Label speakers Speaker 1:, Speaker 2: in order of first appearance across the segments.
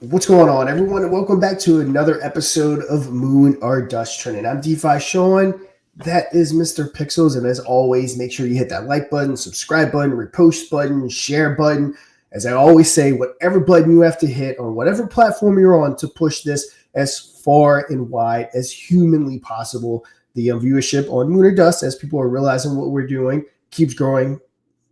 Speaker 1: What's going on, everyone? And welcome back to another episode of Moon or Dust Trending. I'm DeFi Sean. That is Mr. Pixels. And as always, make sure you hit that like button, subscribe button, repost button, share button. As I always say, whatever button you have to hit on whatever platform you're on to push this as far and wide as humanly possible. The viewership on Moon or Dust, as people are realizing what we're doing, keeps growing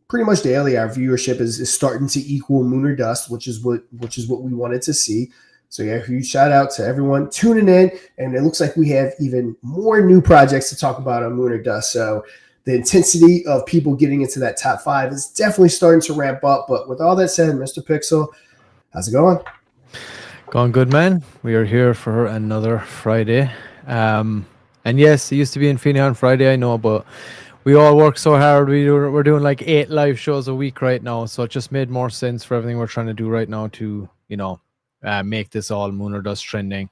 Speaker 1: pretty much daily. Our viewership is starting to equal Moon or Dust, which is what we wanted to see. So yeah, huge shout out to everyone tuning in. And it looks like we have even more new projects to talk about on Moon or Dust. So the intensity of people getting into that top 5 is definitely starting to ramp up. But with all that said, Mr. Pixel, how's it going?
Speaker 2: Going good, man. We are here for another Friday. And yes, it used to be Infinity on Friday, I know, but we all work so hard. We're doing like 8 live shows a week right now. So it just made more sense for everything we're trying to do right now to, make this all Moon or Dust trending.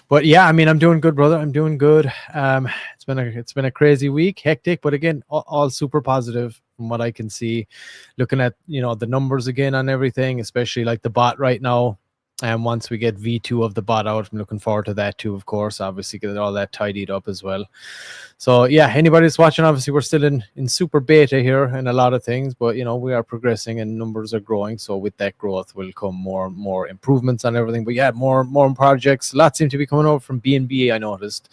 Speaker 2: But yeah, I mean, I'm doing good, brother. I'm doing good. It's been a crazy week, hectic, but again, all super positive from what I can see. Looking at, the numbers again on everything, especially like the bot right now. And once we get V2 of the bot out, I'm looking forward to that too, of course. Obviously, get all that tidied up as well. So, yeah, anybody that's watching, obviously, we're still in super beta here and a lot of things. But, we are progressing and numbers are growing. So, with that growth will come more improvements on everything. But, yeah, more projects. A lot seem to be coming over from B&B, I noticed.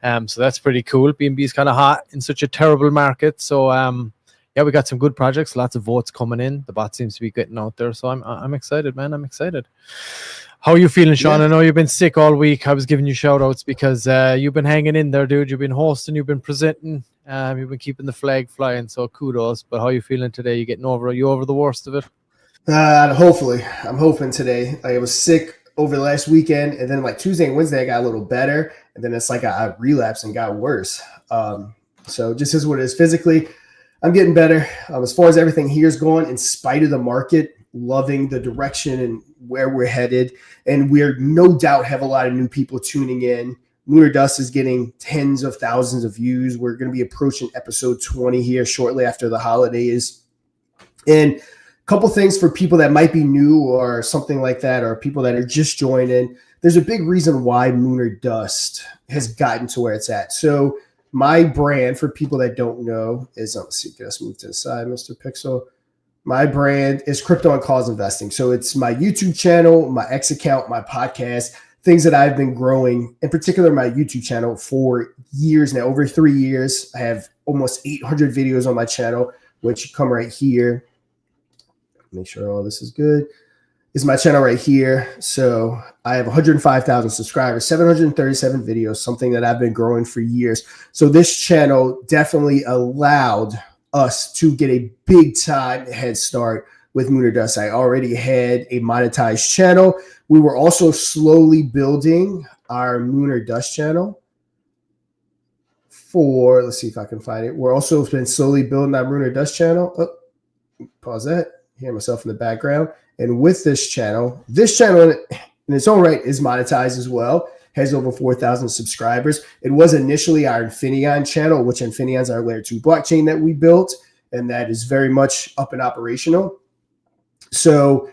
Speaker 2: So, that's pretty cool. B&B is kind of hot in such a terrible market. So, yeah, we got some good projects, lots of votes coming in. The bot seems to be getting out there. So I'm excited, man. I'm excited. How are you feeling, Sean?
Speaker 1: Yeah.
Speaker 2: I know you've been sick all week. I was giving you shout outs because you've been hanging in there, dude. You've been hosting, you've been presenting, you've been keeping the flag flying. So kudos. But how are you feeling today? Are you over the worst of it?
Speaker 1: Hopefully. I'm hoping today. I was sick over the last weekend, and then like Tuesday and Wednesday I got a little better, and then it's like I relapsed and got worse. So just is what it is physically. I'm getting better. As far as everything here is going, in spite of the market, loving the direction and where we're headed. And we're no doubt have a lot of new people tuning in. Moon or Dust is getting tens of thousands of views. We're going to be approaching episode 20 here shortly after the holidays. And a couple things for people that might be new or something like that, or people that are just joining. There's a big reason why Moon or Dust has gotten to where it's at. So my brand, for people that don't know, is, let's see, let's move to the side, Mr. Pixel. My brand is Crypto and Cause Investing. So it's my YouTube channel, my X account, my podcast, things that I've been growing, in particular my YouTube channel for years now, over 3 years. I have almost 800 videos on my channel, which come right here. Make sure all this is good. Is my channel right here. So I have 105,000 subscribers, 737 videos, something that I've been growing for years. So this channel definitely allowed us to get a big time head start with Moon or Dust. I already had a monetized channel. We were also slowly building our Moon or Dust channel let's see if I can find it. We're also been slowly building our Moon or Dust channel. Oh, pause that. Hear myself in the background. And with this channel in its own right is monetized as well, has over 4,000 subscribers. It was initially our Infineon channel, which Infineon is our layer 2 blockchain that we built, and that is very much up and operational. So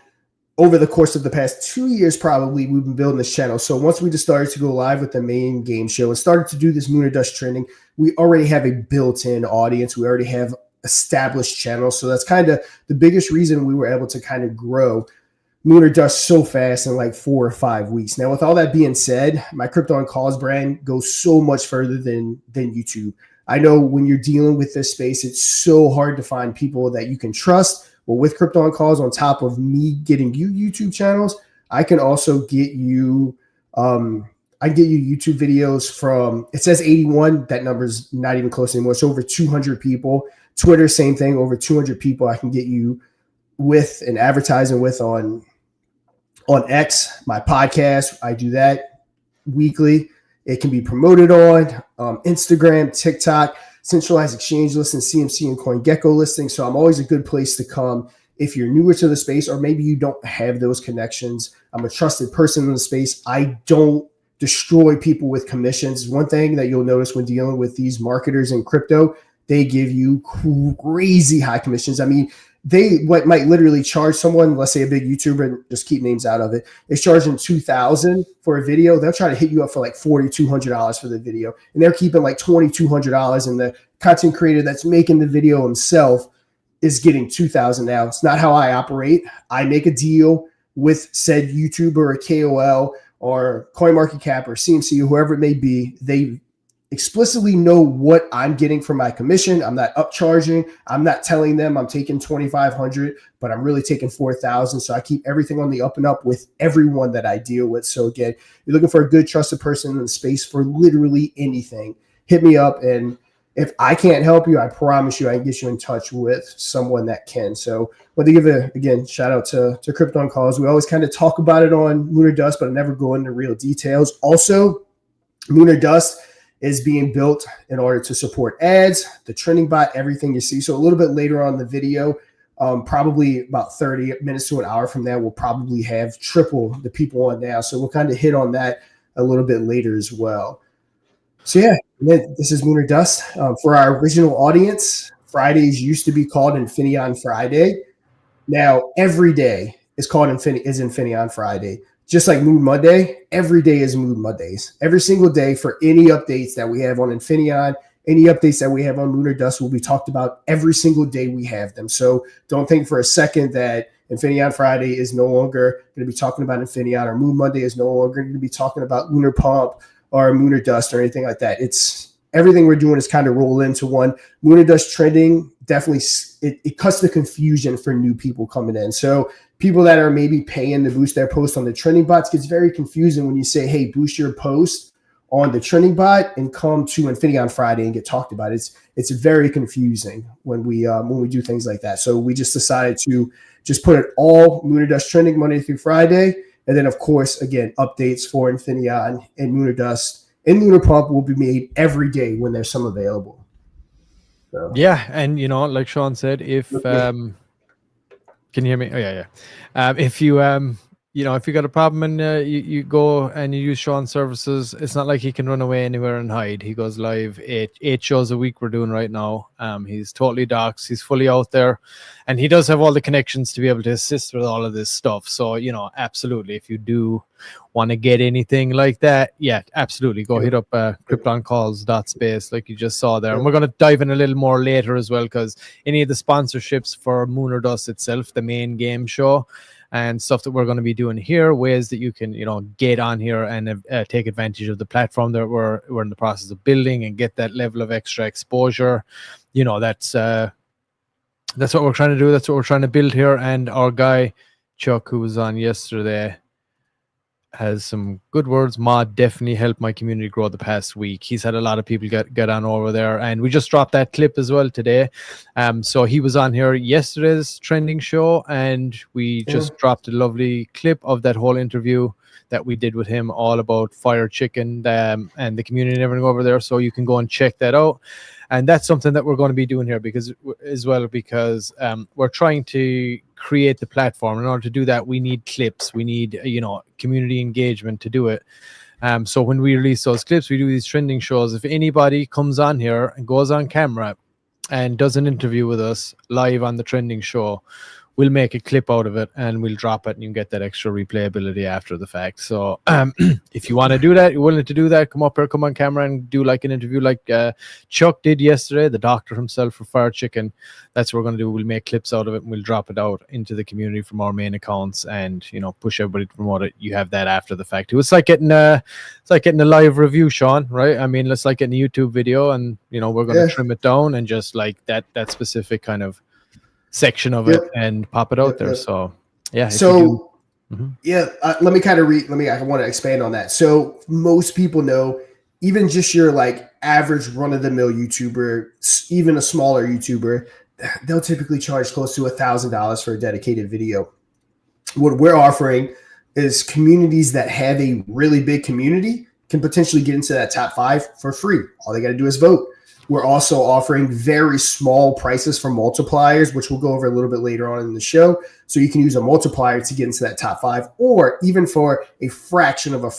Speaker 1: over the course of the past 2 years, probably, we've been building this channel. So once we just started to go live with the main game show and started to do this Moon or Dust trending, we already have a built-in audience. We already have established channels. So that's kind of the biggest reason we were able to kind of grow Moon or Dust so fast in like 4 or 5 weeks. Now, with all that being said, my Crypto and Cause brand goes so much further than YouTube. I know when you're dealing with this space, it's so hard to find people that you can trust. Well, with Crypto and Cause, on top of me getting you YouTube channels, I can also get you YouTube videos from, it says 81. That number's not even close anymore. It's over 200 people. Twitter, same thing, over 200 people I can get you with and advertising with on X, my podcast. I do that weekly. It can be promoted on Instagram, TikTok, centralized exchange listing, CMC and CoinGecko listing. So I'm always a good place to come if you're newer to the space, or maybe you don't have those connections. I'm a trusted person in the space. I don't destroy people with commissions. One thing that you'll notice when dealing with these marketers in crypto, they give you crazy high commissions. I mean, they might literally charge someone, let's say a big YouTuber, and just keep names out of it, is charging $2,000 for a video. They'll try to hit you up for like $4,200 for the video, and they're keeping like $2,200, and the content creator that's making the video himself is getting $2,000. Now, it's not how I operate. I make a deal with said YouTuber or KOL or CoinMarketCap or CMC or whoever it may be. They explicitly know what I'm getting for my commission. I'm not upcharging. I'm not telling them I'm taking $2,500, but I'm really taking $4,000. So I keep everything on the up and up with everyone that I deal with. So again, you're looking for a good trusted person in the space for literally anything, hit me up. And if I can't help you, I promise you I can get you in touch with someone that can. So I want to give again, shout out to Crypto on Calls. We always kind of talk about it on Lunar Dust, but I never go into real details. Also, Lunar Dust is being built in order to support ads, the trending bot, everything you see. So a little bit later on in the video, probably about 30 minutes to an hour from now, we'll probably have triple the people on now. So we'll kind of hit on that a little bit later as well. So yeah, this is Lunar Dust. For our original audience, Fridays used to be called Infineon Friday. Now every day is called Infineon Friday. Just like Moon Monday, every day is Moon Mondays. Every single day for any updates that we have on Infineon, any updates that we have on Lunar Dust will be talked about every single day we have them. So don't think for a second that Infineon Friday is no longer going to be talking about Infineon, or Moon Monday is no longer going to be talking about Lunar Pump or Lunar Dust or anything like that. It's everything we're doing is kind of roll into one. Lunar Dust trending definitely it cuts the confusion for new people coming in. So people that are maybe paying to boost their post on the trending bots gets very confusing when you say, hey, boost your post on the trending bot and come to Infineon Friday and get talked about. It's very confusing when we do things like that. So we just decided to just put it all Lunar Dust trending Monday through Friday. And then, of course, again, updates for Infineon and Lunar Dust and Lunar Pump will be made every day when there's some available. So.
Speaker 2: Yeah, and like Sean said, if can you hear me? Oh yeah. If you if you got a problem and you go and you use Sean's services, it's not like he can run away anywhere and hide. He goes live eight shows a week we're doing right now. He's totally doxxed. He's fully out there, and he does have all the connections to be able to assist with all of this stuff. So absolutely, if you do want to get anything like that, yeah, absolutely, go hit up cryptoncalls.space like you just saw there. And we're going to dive in a little more later as well, because any of the sponsorships for Lunar Dust itself, the main game show, and stuff that we're going to be doing here, ways that you can, get on here and take advantage of the platform that we're in the process of building and get that level of extra exposure. That's what we're trying to do. That's what we're trying to build here. And our guy, Chuck, who was on yesterday, has some good words. Mod definitely helped my community grow the past week. He's had a lot of people get on over there, and we just dropped that clip as well today. So he was on here yesterday's trending show, and we just dropped a lovely clip of that whole interview that we did with him, all about Fire Chicken and the community and everything over there. So you can go and check that out. And that's something that we're going to be doing here because we're trying to create the platform. In order to do that, we need clips. We need, community engagement to do it. So when we release those clips, we do these trending shows. If anybody comes on here and goes on camera and does an interview with us live on the trending show, we'll make a clip out of it and we'll drop it, and you can get that extra replayability after the fact. So if you want to do that, you're willing to do that, come up here, come on camera and do like an interview like Chuck did yesterday, the doctor himself for Fire Chicken. That's what we're going to do. We'll make clips out of it and we'll drop it out into the community from our main accounts and, push everybody to promote it. You have that after the fact too. It's like getting a live review, Sean, right? I mean, it's like getting a YouTube video and, we're going to trim it down and just like that specific kind of section of it and pop it out there. So yeah.
Speaker 1: So let me kind of I want to expand on that. So most people know, even just your like average run-of-the-mill YouTuber, even a smaller YouTuber, they'll typically charge close to $1,000 for a dedicated video. What we're offering is communities that have a really big community can potentially get into that top 5 for free. All they got to do is vote. We're also offering very small prices for multipliers, which we'll go over a little bit later on in the show. So you can use a multiplier to get into that top 5, or even for a fraction of the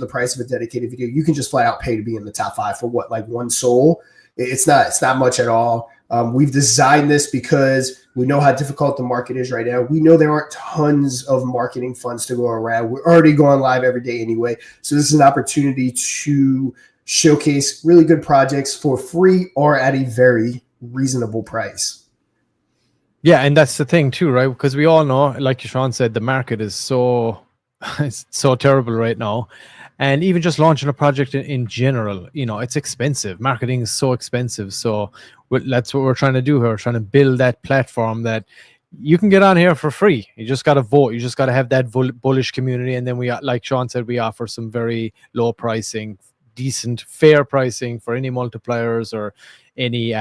Speaker 1: price of a dedicated video, you can just flat out pay to be in the top 5 for what, like one soul. It's not much at all. We've designed this because we know how difficult the market is right now. We know there aren't tons of marketing funds to go around. We're already going live every day anyway. So this is an opportunity to showcase really good projects for free or at a very reasonable price.
Speaker 2: Yeah, and that's the thing too, right? Because we all know, like Sean said, the market is so it's so terrible right now. And even just launching a project in general, it's expensive. Marketing is so expensive. So that's what we're trying to do here. We're trying to build that platform that you can get on here for free. You just got to vote. You just got to have that bullish community. And then we, like Sean said, we offer some very low pricing, decent, fair pricing for any multipliers or any,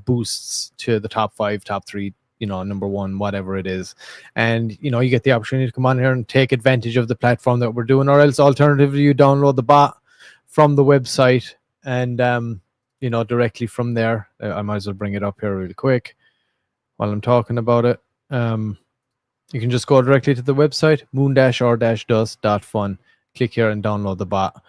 Speaker 2: boosts to the top 5, top 3, number 1, whatever it is. And, you get the opportunity to come on here and take advantage of the platform that we're doing, or else alternatively, you download the bot from the website and, directly from there. I might as well bring it up here really quick while I'm talking about it. You can just go directly to the website, moon-or-dust.fun. Click here and download the bot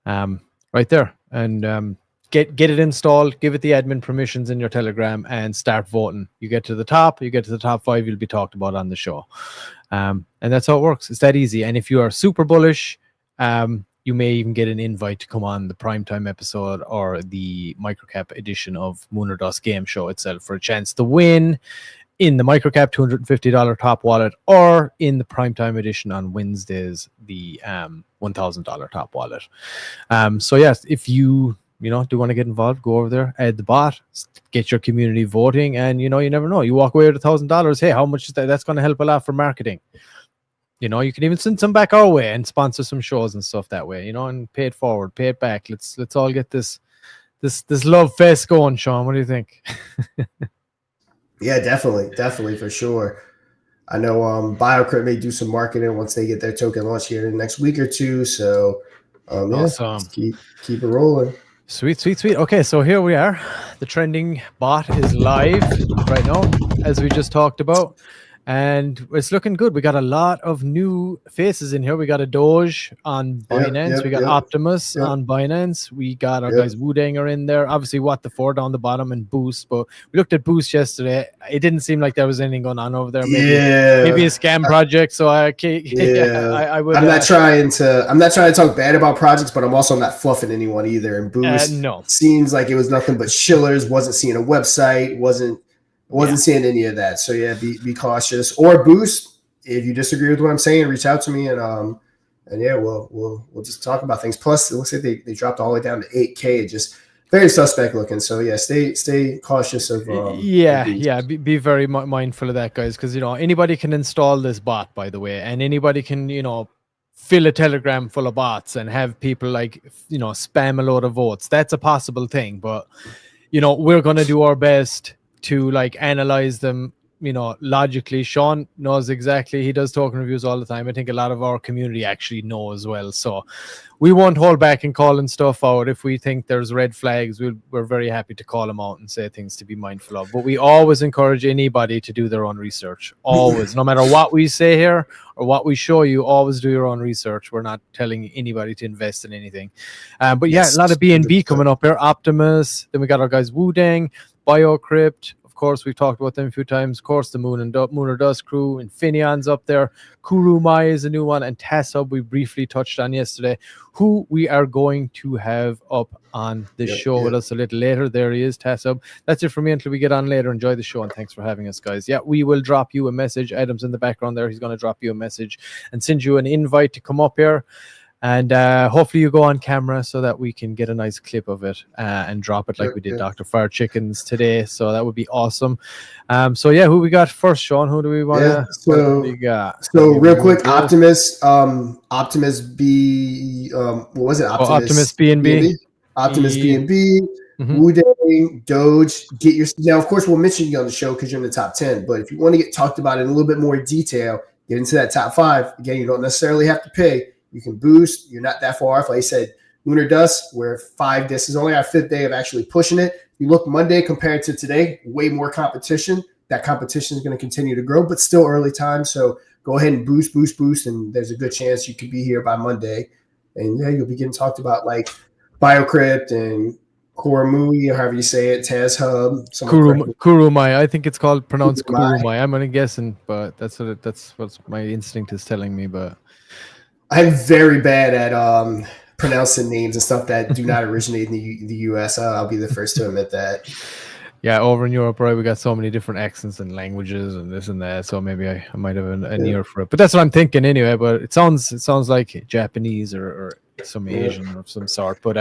Speaker 2: right there. And, get it installed, give it the admin permissions in your Telegram, and start voting. You get to the top 5, you'll be talked about on the show. And that's how it works. It's that easy. And if you are super bullish, you may even get an invite to come on the primetime episode or the microcap edition of Moon or Dust Game Show itself for a chance to win in the microcap $250 top wallet, or in the primetime edition on Wednesdays, the $1,000 top wallet. So yes, if you do want to get involved, go over there, add the bot, get your community voting, and you never know. You walk away with $1,000. Hey, how much is that? That's going to help a lot for marketing. You can even send some back our way and sponsor some shows and stuff that way. And pay it forward, pay it back. Let's all get this love fest going, Sean. What do you think?
Speaker 1: Yeah, definitely for sure. I know BioCrypt may do some marketing once they get their token launch here in the next week or two. So
Speaker 2: awesome.
Speaker 1: Keep it rolling.
Speaker 2: Sweet. Okay, so here we are. The trending bot is live right now, as we just talked about, and it's looking good. We got a lot of new faces in here. We got a Doge on Binance. We got Optimus on Binance. We got our guys Woodanger in there. Obviously, What the 4 down the bottom, and Boost. But we looked at Boost yesterday. It didn't seem like there was anything going on over there. Maybe a scam project. So I would. I'm
Speaker 1: not trying to talk bad about projects, but I'm also not fluffing anyone either. And Boost seems like it was nothing but shillers. Wasn't seeing a website. Wasn't seeing any of that. So be cautious. Or Boost, if you disagree with what I'm saying, reach out to me and we'll just talk about things. Plus, it looks like they dropped all the way down to 8K. Just very suspect looking. So stay cautious of.
Speaker 2: Be very mindful of that, guys, because anybody can install this bot, by the way, and anybody can fill a Telegram full of bots and have people spam a load of votes. That's a possible thing, but we're gonna do our best to analyze them logically. Sean knows exactly. He does token reviews all the time. I think a lot of our community actually know as well. So we won't hold back in calling stuff out. If we think there's red flags, we're very happy to call them out and say things to be mindful of. But we always encourage anybody to do their own research. Always. No matter what we say here or what we show you, always do your own research. We're not telling anybody to invest in anything. A lot of BNB coming up here. Optimus. Then we got our guys Wudang, BioCrypt. Of course, we've talked about them a few times. Of course, the Moon or Dust crew. Infineon's up there. Kurumai is a new one. And TASSUB we briefly touched on yesterday, who we are going to have up on the show with us a little later. There he is, TASSUB. That's it for me until we get on later. Enjoy the show, and thanks for having us, guys. Yeah, we will drop you a message. Adam's in the background there. He's going to drop you a message and send you an invite to come up here. And hopefully you go on camera so that we can get a nice clip of it and drop it like we did Dr. Fire Chickens today. So that would be awesome. Who we got first, Sean? Who do we want to?
Speaker 1: So real quick, Optimus B. What was it?
Speaker 2: Optimus BNB.
Speaker 1: Optimus BNB. Wudang, Doge. Now, of course, we'll mention you on the show because you're in the top 10. But if you want to get talked about in a little bit more detail, get into that top 5. Again, you don't necessarily have to pay. You can boost. You're not that far off. Like I said, Moon or Dust, this is only our 5th day of actually pushing it. You look Monday compared to today, way more competition. That competition is going to continue to grow, but still early time. So go ahead and boost. And there's a good chance you could be here by Monday. And you'll be getting talked about like BioCrypt and Koromui, or however you say it, Taz Hub. Someone correct me.
Speaker 2: Kurumai. I think it's called pronounced
Speaker 1: Kurumai.
Speaker 2: Kurumai. I'm only guessing, but that's what my instinct is telling me. But
Speaker 1: I'm very bad at pronouncing names and stuff that do not originate in the U.S. I'll be the first to admit that.
Speaker 2: yeah, over in Europe, right, we got so many different accents and languages and this and that. So maybe I might have an ear for it. But that's what I'm thinking anyway. But it sounds like Japanese or some Asian of some sort. But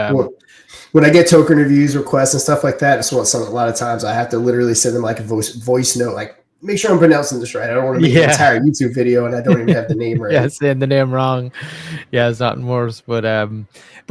Speaker 1: when I get token reviews, requests, and stuff like that, it's a lot of times I have to literally send them like a voice note, like, make sure I'm pronouncing this right. I don't want to make an entire YouTube video and I don't even have the name right.
Speaker 2: Yeah, saying the name wrong. Yeah, it's nothing worse. But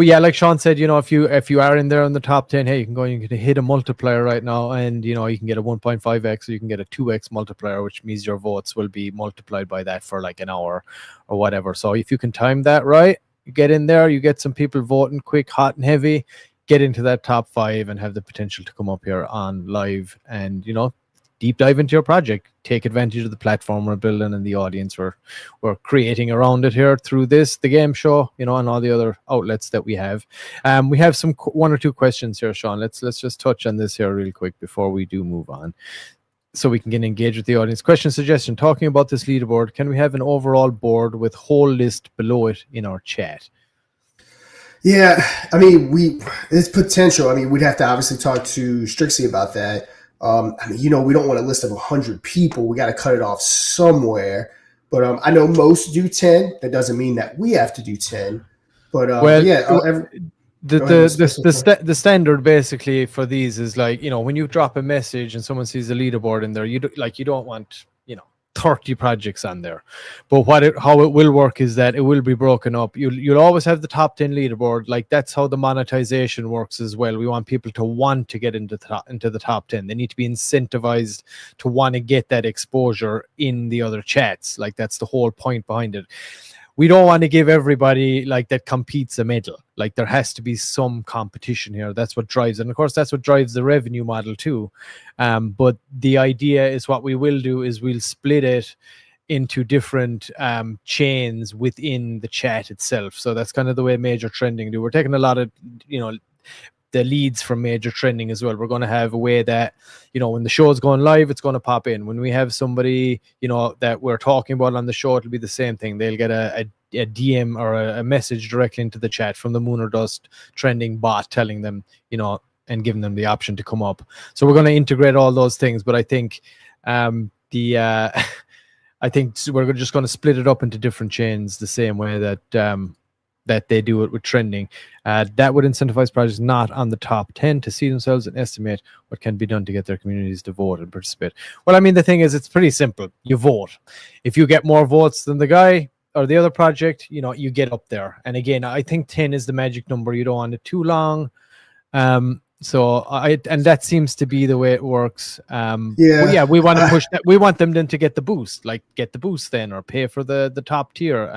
Speaker 2: yeah, like Sean said, if you are in there in the top 10, hey, you can hit a multiplier right now, and you can get a 1.5x or you can get a 2x multiplier, which means your votes will be multiplied by that for like an hour or whatever. So if you can time that right, you get in there, you get some people voting quick, hot and heavy, get into that top 5 and have the potential to come up here on live and deep dive into your project, take advantage of the platform we're building and the audience we're creating around it here through the game show, and all the other outlets that we have. We have some 1 or 2 questions here, Sean. Let's just touch on this here real quick before we do move on, so we can get engaged with the audience. Question suggestion: talking about this leaderboard, can we have an overall board with whole list below it in our chat?
Speaker 1: Yeah, I mean, it's potential. I mean, we'd have to obviously talk to Strixie about that. We don't want a list of 100 people. We got to cut it off somewhere. But I know most do 10. That doesn't mean that we have to do 10. But
Speaker 2: the standard basically for these is like, when you drop a message and someone sees the leaderboard in there, you don't want 30 projects on there. But how it will work is that it will be broken up. You'll always have the top 10 leaderboard. Like, that's how the monetization works as well. We want people to want to get into the top 10. They need to be incentivized to want to get that exposure in the other chats. Like, that's the whole point behind it. We don't want to give everybody like that competes a medal. Like, there has to be some competition here. That's what drives it. And of course, that's what drives the revenue model too. But the idea is, what we will do is we'll split it into different chains within the chat itself. So that's kind of the way Major Trending do. We're taking a lot of, the leads from Major Trending as well. We're going to have a way that, when the show is going live, it's going to pop in. When we have somebody, that we're talking about on the show, it'll be the same thing. They'll get a DM or a message directly into the chat from the Moon or Dust Trending bot telling them, and giving them the option to come up. So we're going to integrate all those things. But I think I think we're just going to split it up into different chains the same way that they do it with trending. That would incentivize projects not on the top 10 to see themselves and estimate what can be done to get their communities to vote and participate. Well, I mean, the thing is, it's pretty simple. You vote. If you get more votes than the guy or the other project, you get up there. And again, I think 10 is the magic number. You don't want it too long. And that seems to be the way it works. We want to push that. We want them then to get the boost, like get the boost then, or pay for the top tier.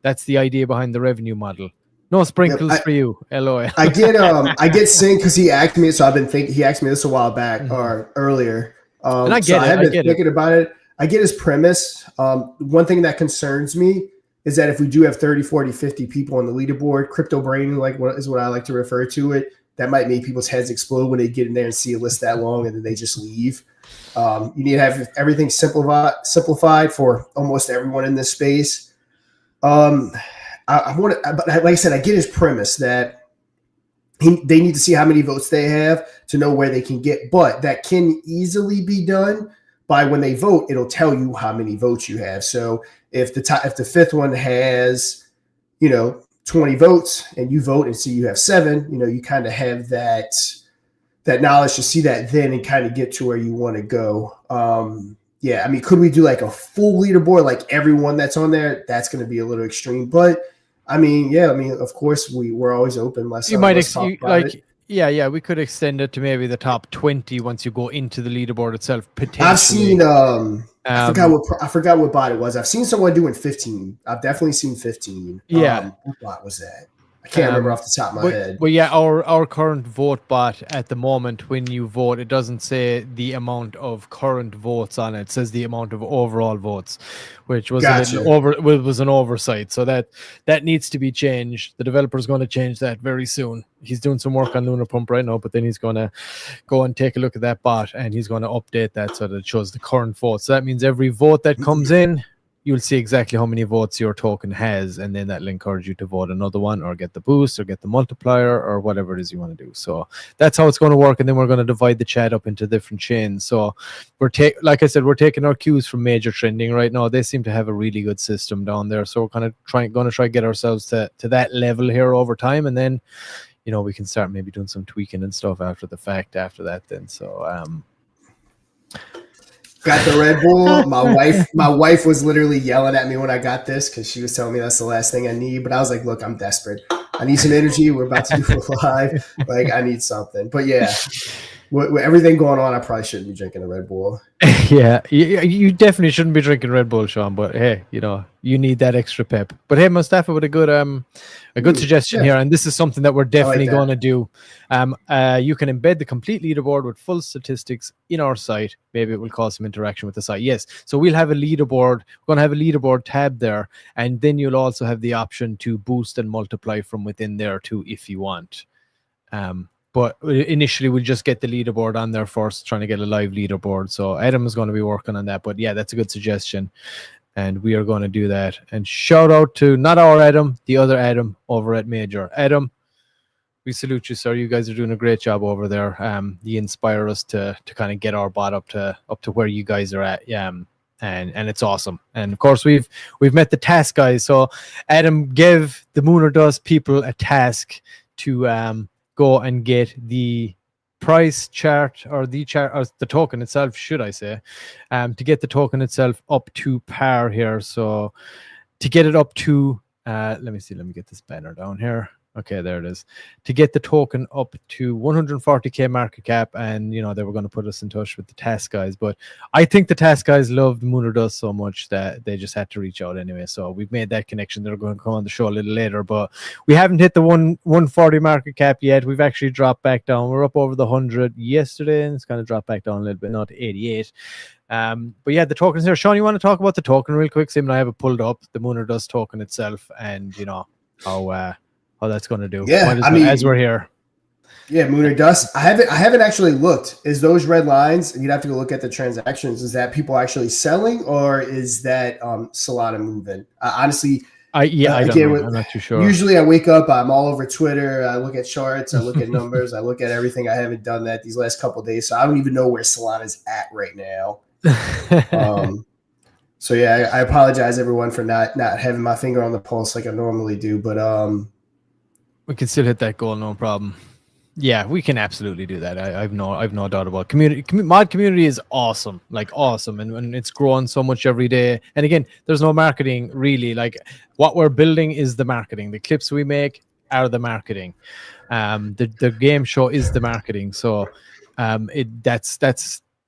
Speaker 2: That's the idea behind the revenue model. No sprinkles for you, LOL.
Speaker 1: I get Sing because he asked me. So I've been thinking. He asked me this a while back or earlier.
Speaker 2: And I get it.
Speaker 1: I've been thinking about it. I get his premise. One thing that concerns me is that if we do have 30, 40, 50 people on the leaderboard, crypto brain, is what I like to refer to it, that might make people's heads explode when they get in there and see a list that long and then they just leave. You need to have everything simplified for almost everyone in this space. But like I said, I get his premise that they need to see how many votes they have to know where they can get, but that can easily be done by when they vote. It'll tell you how many votes you have. So if the fifth one has, 20 votes and you vote and see you have 7, you kind of have that knowledge to see that then and kind of get to where you want to go. I mean, could we do like a full leaderboard, like everyone that's on there? That's going to be a little extreme, but I mean, of course we're always open.
Speaker 2: We could extend it to maybe the top 20 once you go into the leaderboard itself. Potentially.
Speaker 1: I've seen, I forgot what bot it was. I've seen someone doing 15. I've definitely seen 15.
Speaker 2: Yeah.
Speaker 1: What bot was that? I can't remember off the top of my head.
Speaker 2: But yeah, our current vote bot at the moment, when you vote, it doesn't say the amount of current votes on it. It says the amount of overall votes, which was was an oversight. So that needs to be changed. The developer's going to change that very soon. He's doing some work on Lunar Pump right now, but then he's going to go and take a look at that bot, and he's going to update that so that it shows the current votes. So that means every vote that comes in, you'll see exactly how many votes your token has, and then that'll encourage you to vote another one or get the boost or get the multiplier or whatever it is you want to do. So that's how it's going to work, and then we're going to divide the chat up into different chains. So like I said, we're taking our cues from Major Trending right now. They seem to have a really good system down there, so we're kind of going to try to get ourselves to that level here over time, and then we can start maybe doing some tweaking and stuff after the fact after that then. So
Speaker 1: got the Red Bull. My wife was literally yelling at me when I got this because she was telling me that's the last thing I need. But I was like, look, I'm desperate. I need some energy. We're about to do a live. Like, I need something. But yeah, with everything going on, I probably shouldn't be drinking a Red Bull.
Speaker 2: Yeah, you definitely shouldn't be drinking Red Bull, Sean. But hey, you need that extra pep. But hey, Mustafa with a good suggestion here, and this is something that we're definitely going to do. You can embed the complete leaderboard with full statistics in our site. Maybe it will cause some interaction with the site. Yes, so we'll have a leaderboard. We're going to have a leaderboard tab there, and then you'll also have the option to boost and multiply from within there too, if you want. But initially, we'll just get the leaderboard on there first, trying to get a live leaderboard. So Adam is going to be working on that. But yeah, that's a good suggestion. And we are going to do that. And shout out to not our Adam, the other Adam over at Major. Adam, we salute you, sir. You guys are doing a great job over there. You inspire us to kind of get our bot up to where you guys are at. And it's awesome. And of course, we've met the task guys. So Adam gave the Moon or Dust people a task to go and get the price chart or the token itself, should I say, to get the token itself up to par here. So to get it up to let me get this banner down here. Okay, there it is. To get the token up to 140k market cap, and they were going to put us in touch with the task guys, but I think the task guys loved Moon or Dust so much that they just had to reach out anyway. So we've made that connection. They're going to come on the show a little later, but we haven't hit the 140 market cap yet. We've actually dropped back down. We're up over the 100 yesterday, and it's kind of dropped back down a little bit, not to 88. But yeah, the tokens here. Sean, you want to talk about the token real quick? Sim and I have it pulled up, the Moon or Dust token itself, and how that's going to do.
Speaker 1: Yeah,
Speaker 2: as we're here.
Speaker 1: Yeah, Moon or Dust. I haven't actually looked. Is those red lines? And you'd have to go look at the transactions. Is that people actually selling, or is that Solana moving? Honestly,
Speaker 2: I don't know. I'm not too sure.
Speaker 1: Usually, I wake up. I'm all over Twitter. I look at charts. I look at numbers. I look at everything. I haven't done that these last couple of days, so I don't even know where Solana's at right now. So yeah, I apologize everyone for not having my finger on the pulse like I normally do, but
Speaker 2: we can still hit that goal, no problem. Yeah, we can absolutely do that. I've no doubt about it. Mod community is awesome, and it's growing so much every day. And again, there's no marketing really. Like, what we're building is the marketing. The clips we make are the marketing. The game show is the marketing. So that's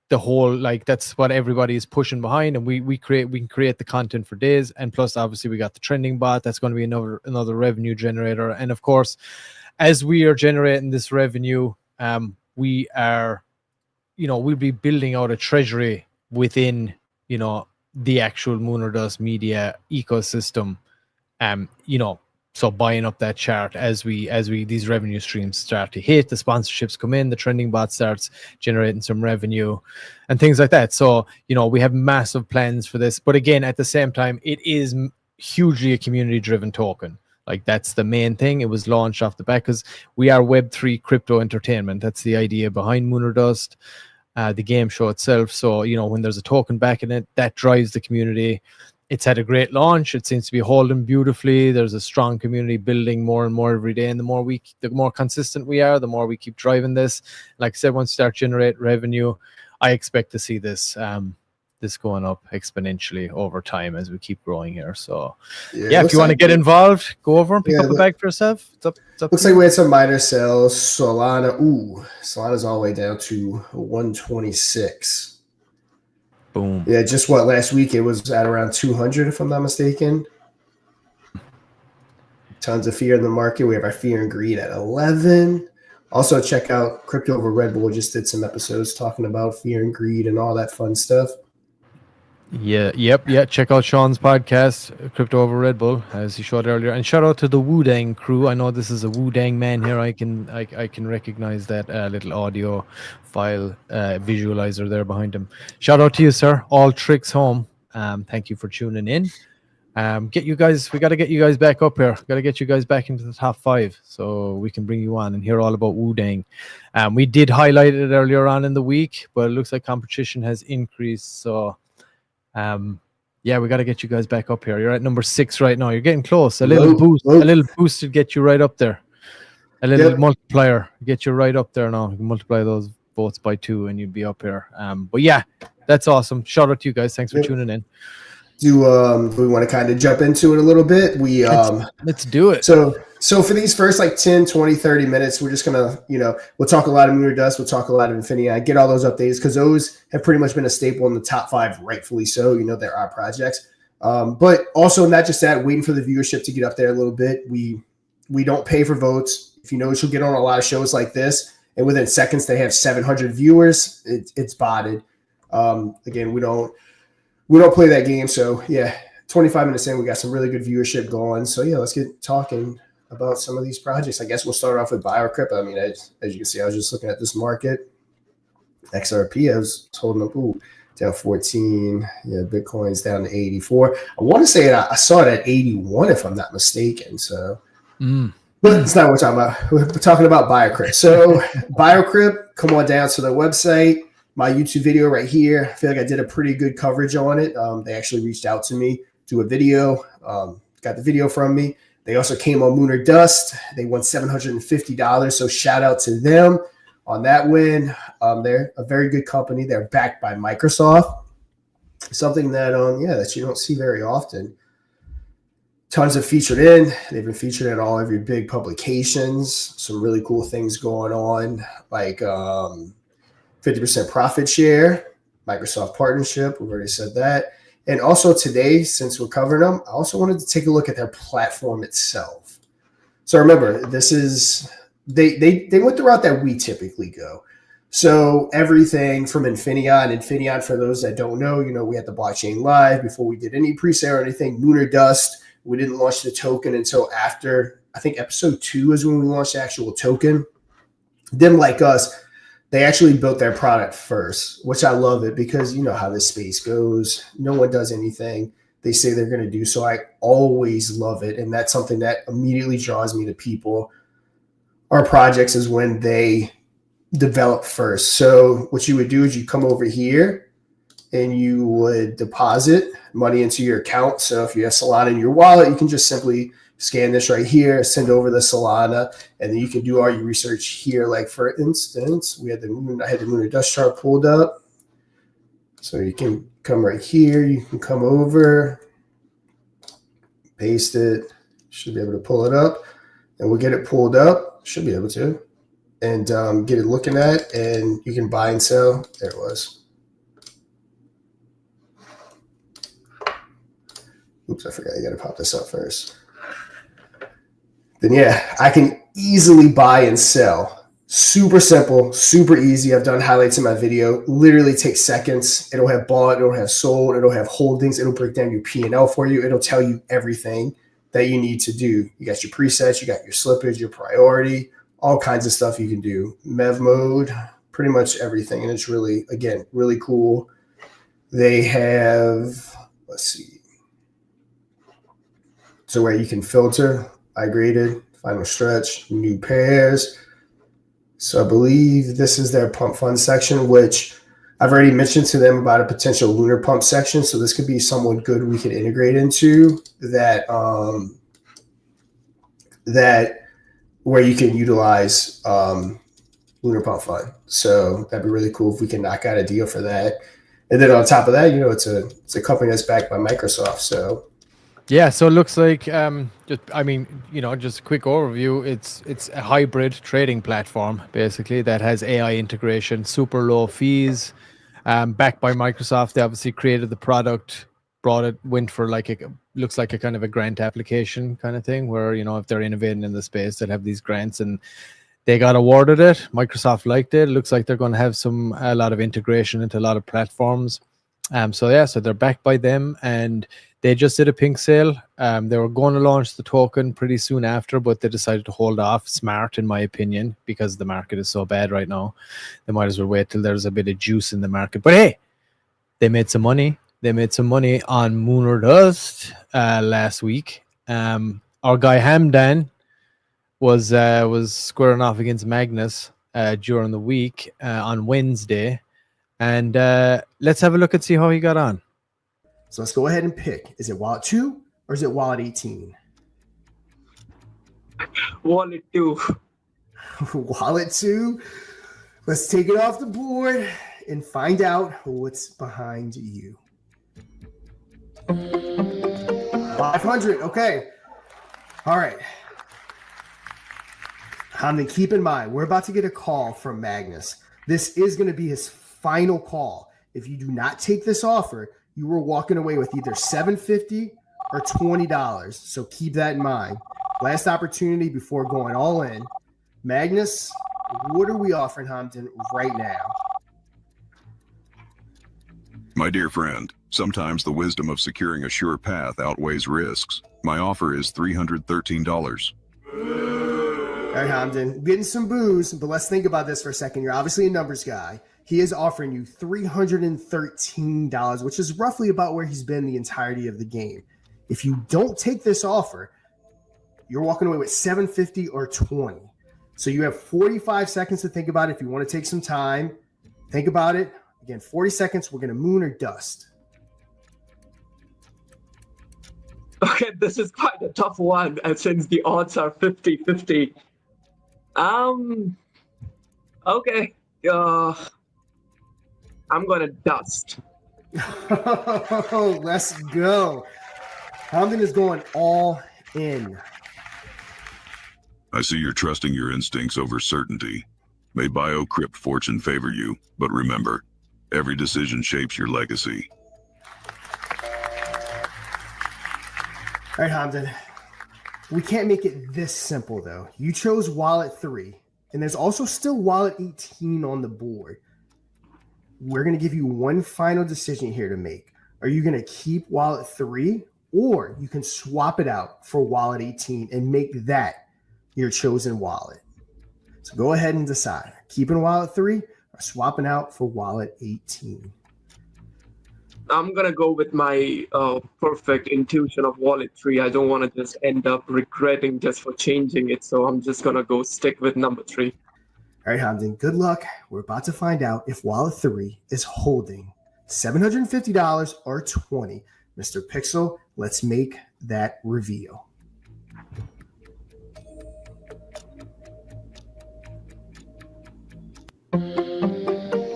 Speaker 2: the whole, that's what everybody is pushing behind, and we can create the content for days. And plus, obviously, we got the trending bot. That's going to be another revenue generator. And of course, as we are generating this revenue, we'll be building out a treasury within the actual Moon or Dust media ecosystem. So buying up that chart as these revenue streams start to hit, the sponsorships come in, the trending bot starts generating some revenue and things like that. So, we have massive plans for this. But again, at the same time, it is hugely a community driven token. Like, that's the main thing. It was launched off the back because we are Web3 crypto entertainment. That's the idea behind Moon or Dust, the game show itself. So, when there's a token back in it, that drives the community. It's had a great launch. It seems to be holding beautifully. There's a strong community building more and more every day. And the more consistent we are, the more we keep driving this. Like I said, once we start generate revenue, I expect to see this going up exponentially over time as we keep growing here. So yeah, if you want to get involved, go over and pick up a bag for yourself. It's up
Speaker 1: looks like we had some minor sales. Solana's all the way down to 126.
Speaker 2: Boom.
Speaker 1: Yeah, just last week it was at around 200, if I'm not mistaken. Tons of fear in the market. We have our fear and greed at 11. Also, check out Crypto Over Red Bull. Just did some episodes talking about fear and greed and all that fun stuff.
Speaker 2: Yeah. Check out Sean's podcast, Crypto Over Red Bull, as he showed earlier. And shout out to the Wu-Dang crew. I know this is a Wu-Dang man here. I can recognize that little audio file visualizer there behind him. Shout out to you, sir. All tricks home. Thank you for tuning in. We got to get you guys back up here. Got to get you guys back into the top 5 so we can bring you on and hear all about Wu-Dang. We did highlight it earlier on in the week, but it looks like competition has increased. So we got to get you guys back up here. You're at number 6 right now. You're getting close. A little boost to get you right up there. A little multiplier get you right up there now. You can multiply those votes by 2 and you'd be up here. But yeah, that's awesome. Shout out to you guys. Thanks for tuning in.
Speaker 1: Do we want to kind of jump into it a little bit?
Speaker 2: Let's do it.
Speaker 1: So for these first like 10, 20, 30 minutes, we're just going to, we'll talk a lot of Moon or Dust. We'll talk a lot of Infinity. Get all those updates because those have pretty much been a staple in the top 5, rightfully so. There are projects. But also not just that, waiting for the viewership to get up there a little bit. We don't pay for votes. If you notice, you'll get on a lot of shows like this, and within seconds they have 700 viewers. It's botted. Again, we don't play that game. So yeah, 25 minutes in, we got some really good viewership going. So yeah, let's get talking about some of these projects. I guess we'll start off with BioCrypt. I mean, as you can see, I was just looking at this market. XRP, I was holding up, down 14. Yeah, Bitcoin's down to 84. I want to say I saw it at 81, if I'm not mistaken. So, but it's not what we're talking about. We're talking about BioCrypt. So BioCrypt, come on down to the website. My YouTube video right here. I feel like I did a pretty good coverage on it. They actually reached out to me, do a video, got the video from me. They also came on Moon or Dust. They won $750. So shout out to them on that win. They're a very good company. They're backed by Microsoft. Something that that you don't see very often. Tons of featured in. They've been featured in every big publications. Some really cool things going on, like 50% profit share, Microsoft partnership. We've already said that. And also today, since we're covering them, I also wanted to take a look at their platform itself. So remember, this is they went the route that we typically go. So everything from Infineon, for those that don't know, we had the blockchain live before we did any pre-sale or anything. Moon or Dust, we didn't launch the token until after, I think episode 2 is when we launched the actual token. Them like us, they actually built their product first, which I love it because you know how this space goes. No one does anything they say they're going to do. So I always love it. And that's something that immediately draws me to people. Our projects is when they develop first. So what you would do is you come over here and you would deposit money into your account. So if you have Solana in your wallet, you can just simply scan this right here, send over the Solana, and then you can do all your research here. Like for instance, I had the Moon or Dust chart pulled up. So you can come right here, you can come over, paste it, should be able to pull it up, and we'll get it pulled up, should be able to, and get it looking at, and you can buy and sell. There it was. Oops, I forgot you got to pop this up first. Then yeah, I can easily buy and sell. Super simple, super easy. I've done highlights in my video. Literally takes seconds. It'll have bought, it'll have sold, it'll have holdings, it'll break down your P&L for you. It'll tell you everything that you need to do. You got your presets, you got your slippage, your priority, all kinds of stuff you can do. Mev mode, pretty much everything. And it's really, again, really cool. They have, let's see. So where you can filter, I graded, final stretch, new pairs. So I believe this is their pump fund section, which I've already mentioned to them about a potential lunar pump section. So this could be somewhat good we could integrate into that, where you can utilize lunar pump fund. So that'd be really cool if we can knock out a deal for that. And then on top of that, it's a company that's backed by Microsoft. So
Speaker 2: yeah, so it looks like just a quick overview. It's a hybrid trading platform basically that has AI integration, super low fees, backed by Microsoft. They obviously created the product went for like looks like a kind of a grant application kind of thing, where if they're innovating in the space, they'll have these grants, and they got awarded it. Microsoft liked it. Looks like they're going to have a lot of integration into a lot of platforms. So they're backed by them, and they just did a pink sale. They were going to launch the token pretty soon after, but they decided to hold off. Smart, in my opinion, because the market is so bad right now. They might as well wait till there's a bit of juice in the market. But hey, they made some money. They made some money on Moon or Dust last week. Our guy Hamdan was squaring off against Magnus during the week on Wednesday. And let's have a look and see how he got on.
Speaker 1: So let's go ahead and pick. Is it wallet 2 or is it wallet 18?
Speaker 3: Wallet 2.
Speaker 1: Wallet 2. Let's take it off the board and find out what's behind you. 500. Okay. All right. Hamdan, keep in mind, we're about to get a call from Magnus. This is going to be his final call. If you do not take this offer, you were walking away with either $750 or $20. So keep that in mind. Last opportunity before going all in. Magnus, what are we offering Hamdan right now?
Speaker 4: My dear friend, sometimes the wisdom of securing a sure path outweighs risks. My offer is $313.
Speaker 1: All right, Hamdan, getting some booze, but let's think about this for a second. You're obviously a numbers guy. He is offering you $313, which is roughly about where he's been the entirety of the game. If you don't take this offer, you're walking away with $750 or $20. So you have 45 seconds to think about it. If you want to take some time, think about it. Again, 40 seconds. We're going to Moon or Dust.
Speaker 3: Okay, this is quite a tough one since the odds are 50-50. Okay. I'm gonna Dust.
Speaker 1: Let's go. Hamdan is going all in.
Speaker 4: I see you're trusting your instincts over certainty. May BioCrypt fortune favor you, but remember, every decision shapes your legacy.
Speaker 1: All right, Hamdan. We can't make it this simple, though. You chose wallet 3, and there's also still wallet 18 on the board. We're going to give you one final decision here to make. Are you going to keep wallet 3, or you can swap it out for wallet 18 and make that your chosen wallet? So go ahead and decide. Keeping wallet 3 or swapping out for wallet 18?
Speaker 3: I'm gonna go with my perfect intuition of wallet 3. I don't want to just end up regretting just for changing it, so I'm just gonna go stick with number 3.
Speaker 1: All right, Hamdan, good luck. We're about to find out if wallet 3 is holding $750 or $20. Mr. Pixel, let's make that reveal.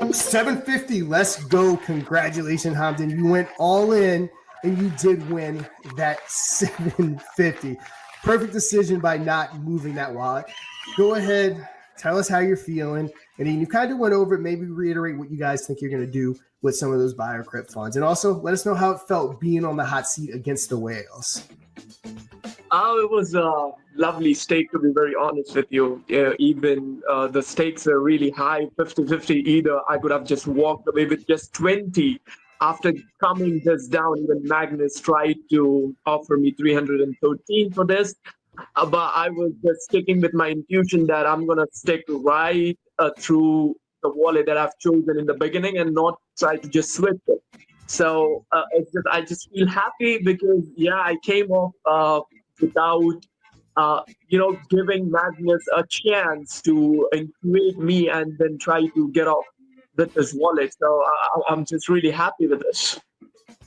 Speaker 1: $750. Let's go. Congratulations, Hamdan. You went all in and you did win that $750. Perfect decision by not moving that wallet. Go ahead, tell us how you're feeling. And then you kind of went over it, maybe reiterate what you guys think you're going to do with some of those BioCrypt funds. And also let us know how it felt being on the hot seat against the whales.
Speaker 3: Oh, it was a lovely stake, to be very honest with you. Even the stakes are really high, 50-50 either. I could have just walked away with just 20. After coming this down, even Magnus tried to offer me 313 for this. But I was just sticking with my intuition that I'm going to stick right through the wallet that I've chosen in the beginning and not try to just switch it. So I just feel happy because, I came off without, giving Magnus a chance to include me and then try to get off with this wallet. So I'm just really happy with this.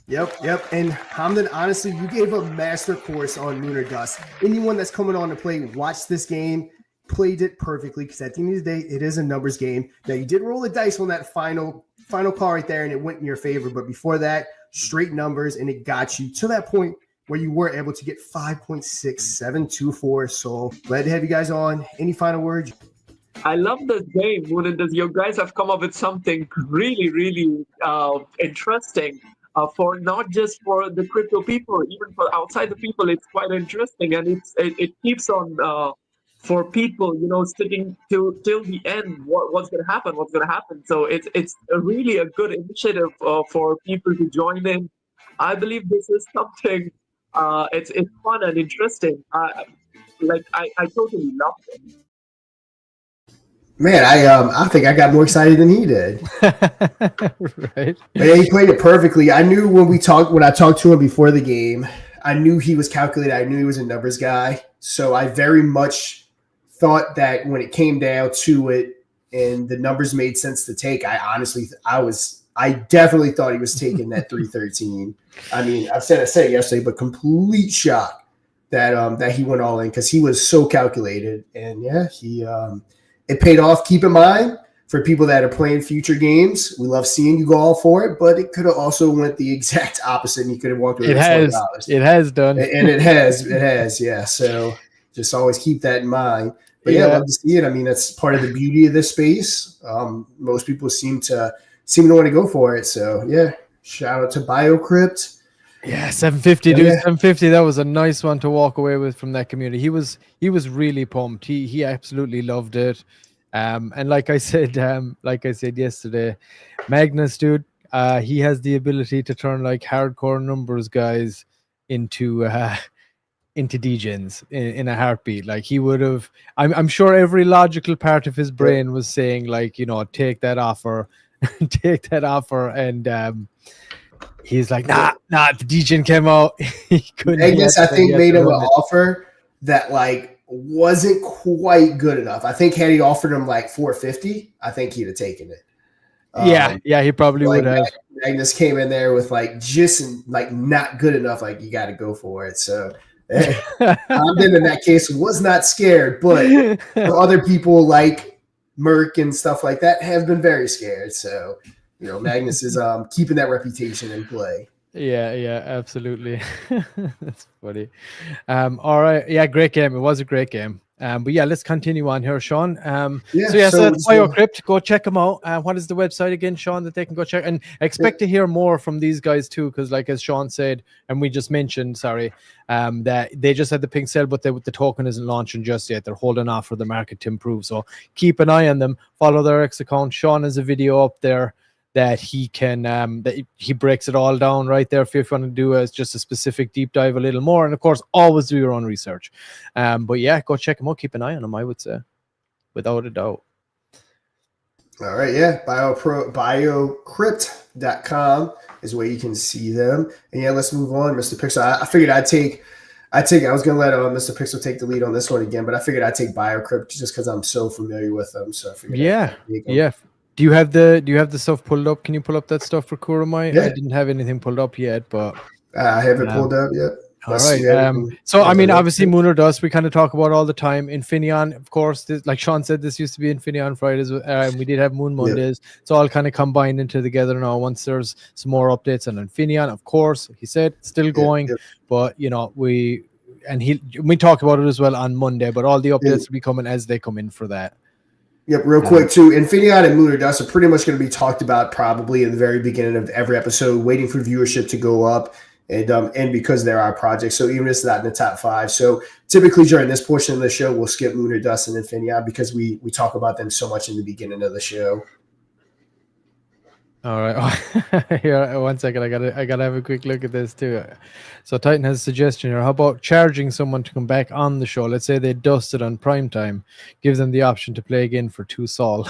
Speaker 1: Yep. And Hamdan, honestly, you gave a master course on Moon or Dust. Anyone that's coming on to play, watch this game, played it perfectly, because at the end of the day, it is a numbers game. Now, you did roll the dice on that final call right there, and it went in your favor. But before that, straight numbers, and it got you to that point where you were able to get 5.6724. So glad to have you guys on. Any final words?
Speaker 3: I love this game. You guys have come up with something really, really interesting. for not just for the crypto people, even for outside the people. It's quite interesting, and it keeps on for people, sticking till the end. What's going to happen? What's going to happen? So it's really a good initiative for people to join in. I believe this is something. It's fun and interesting. I totally love it.
Speaker 1: Man, I think I got more excited than he did.
Speaker 2: Right.
Speaker 1: Man, he played it perfectly. I knew when I talked to him before the game, I knew he was calculated. I knew he was a numbers guy. So I very much thought that when it came down to it and the numbers made sense to take, I definitely thought he was taking that 313. I mean, I said it yesterday, but complete shock that he went all in because he was so calculated. And yeah, it paid off. Keep in mind, for people that are playing future games, we love seeing you go all for it, but it could have also went the exact opposite, and you could have walked away with $20.
Speaker 2: It has done.
Speaker 1: And it has, yeah. So just always keep that in mind. But yeah, love to see it. I mean, that's part of the beauty of this space. Most people seem to want to go for it. So yeah, shout out to BioCrypt.
Speaker 2: Yeah, 750, dude. 750. That was a nice one to walk away with from that community. He was really pumped. He absolutely loved it. And like I said yesterday, Magnus, dude, he has the ability to turn like hardcore numbers guys into degens in a heartbeat. Like he would have. I'm sure every logical part of his brain was saying like, take that offer, and. He's like, nah, the degen came out. He couldn't.
Speaker 1: Magnus, I think, made him an offer that like wasn't quite good enough. I think had he offered him like 450, I think he'd have taken it.
Speaker 2: Yeah, he probably would have.
Speaker 1: Magnus came in there with like just like not good enough. Like you got to go for it. So Hamden in that case was not scared, but other people like Merc and stuff like that have been very scared. So. Magnus is keeping that reputation in play.
Speaker 2: Yeah, absolutely. That's funny. All right. Yeah, great game. It was a great game. But yeah, let's continue on here, Sean. So BioCrypt, go check them out. What is the website again, Sean, that they can go check? And expect to hear more from these guys too, because like as Sean said, and we just mentioned, that they just had the pink sale, but the token isn't launching just yet. They're holding off for the market to improve. So keep an eye on them. Follow their X account. Sean has a video up there that he can that he breaks it all down right there if you want to do just a specific deep dive a little more, and of course always do your own research. But yeah, go check him out, keep an eye on him, I would say, without a doubt.
Speaker 1: All right, yeah, biocrypt.com is where you can see them. And yeah, let's move on, Mr. Pixel. I figured I was gonna let Mr. Pixel take the lead on this one again, but I figured I'd take BioCrypt just because I'm so familiar with them. So I figured
Speaker 2: yeah. Do you have the stuff pulled up? Can you pull up that stuff for Kuramai?
Speaker 1: Yeah.
Speaker 2: I didn't have anything pulled up yet, but
Speaker 1: I haven't pulled up yet.
Speaker 2: All right. So I mean, obviously, Moon or Dust, we kind of talk about all the time. Infineon, of course, like Sean said, this used to be Infineon Fridays. We did have Moon Mondays. It's all kind of combined into together now. Once there's some more updates on Infineon, of course, he said still going, but we talked about it as well on Monday. But all the updates will be coming as they come in for that.
Speaker 1: Yep, real quick too. Infineon and Moon or Dust are pretty much going to be talked about probably in the very beginning of every episode, waiting for viewership to go up, and because there are projects. So even if it's not in the top 5, so typically during this portion of the show, we'll skip Moon or Dust and Infineon because we talk about them so much in the beginning of the show.
Speaker 2: All right. Here, 1 second. I gotta have a quick look at this too. So Titan has a suggestion here. How about charging someone to come back on the show? Let's say they dusted on prime time. Give them the option to play again for 2 sol.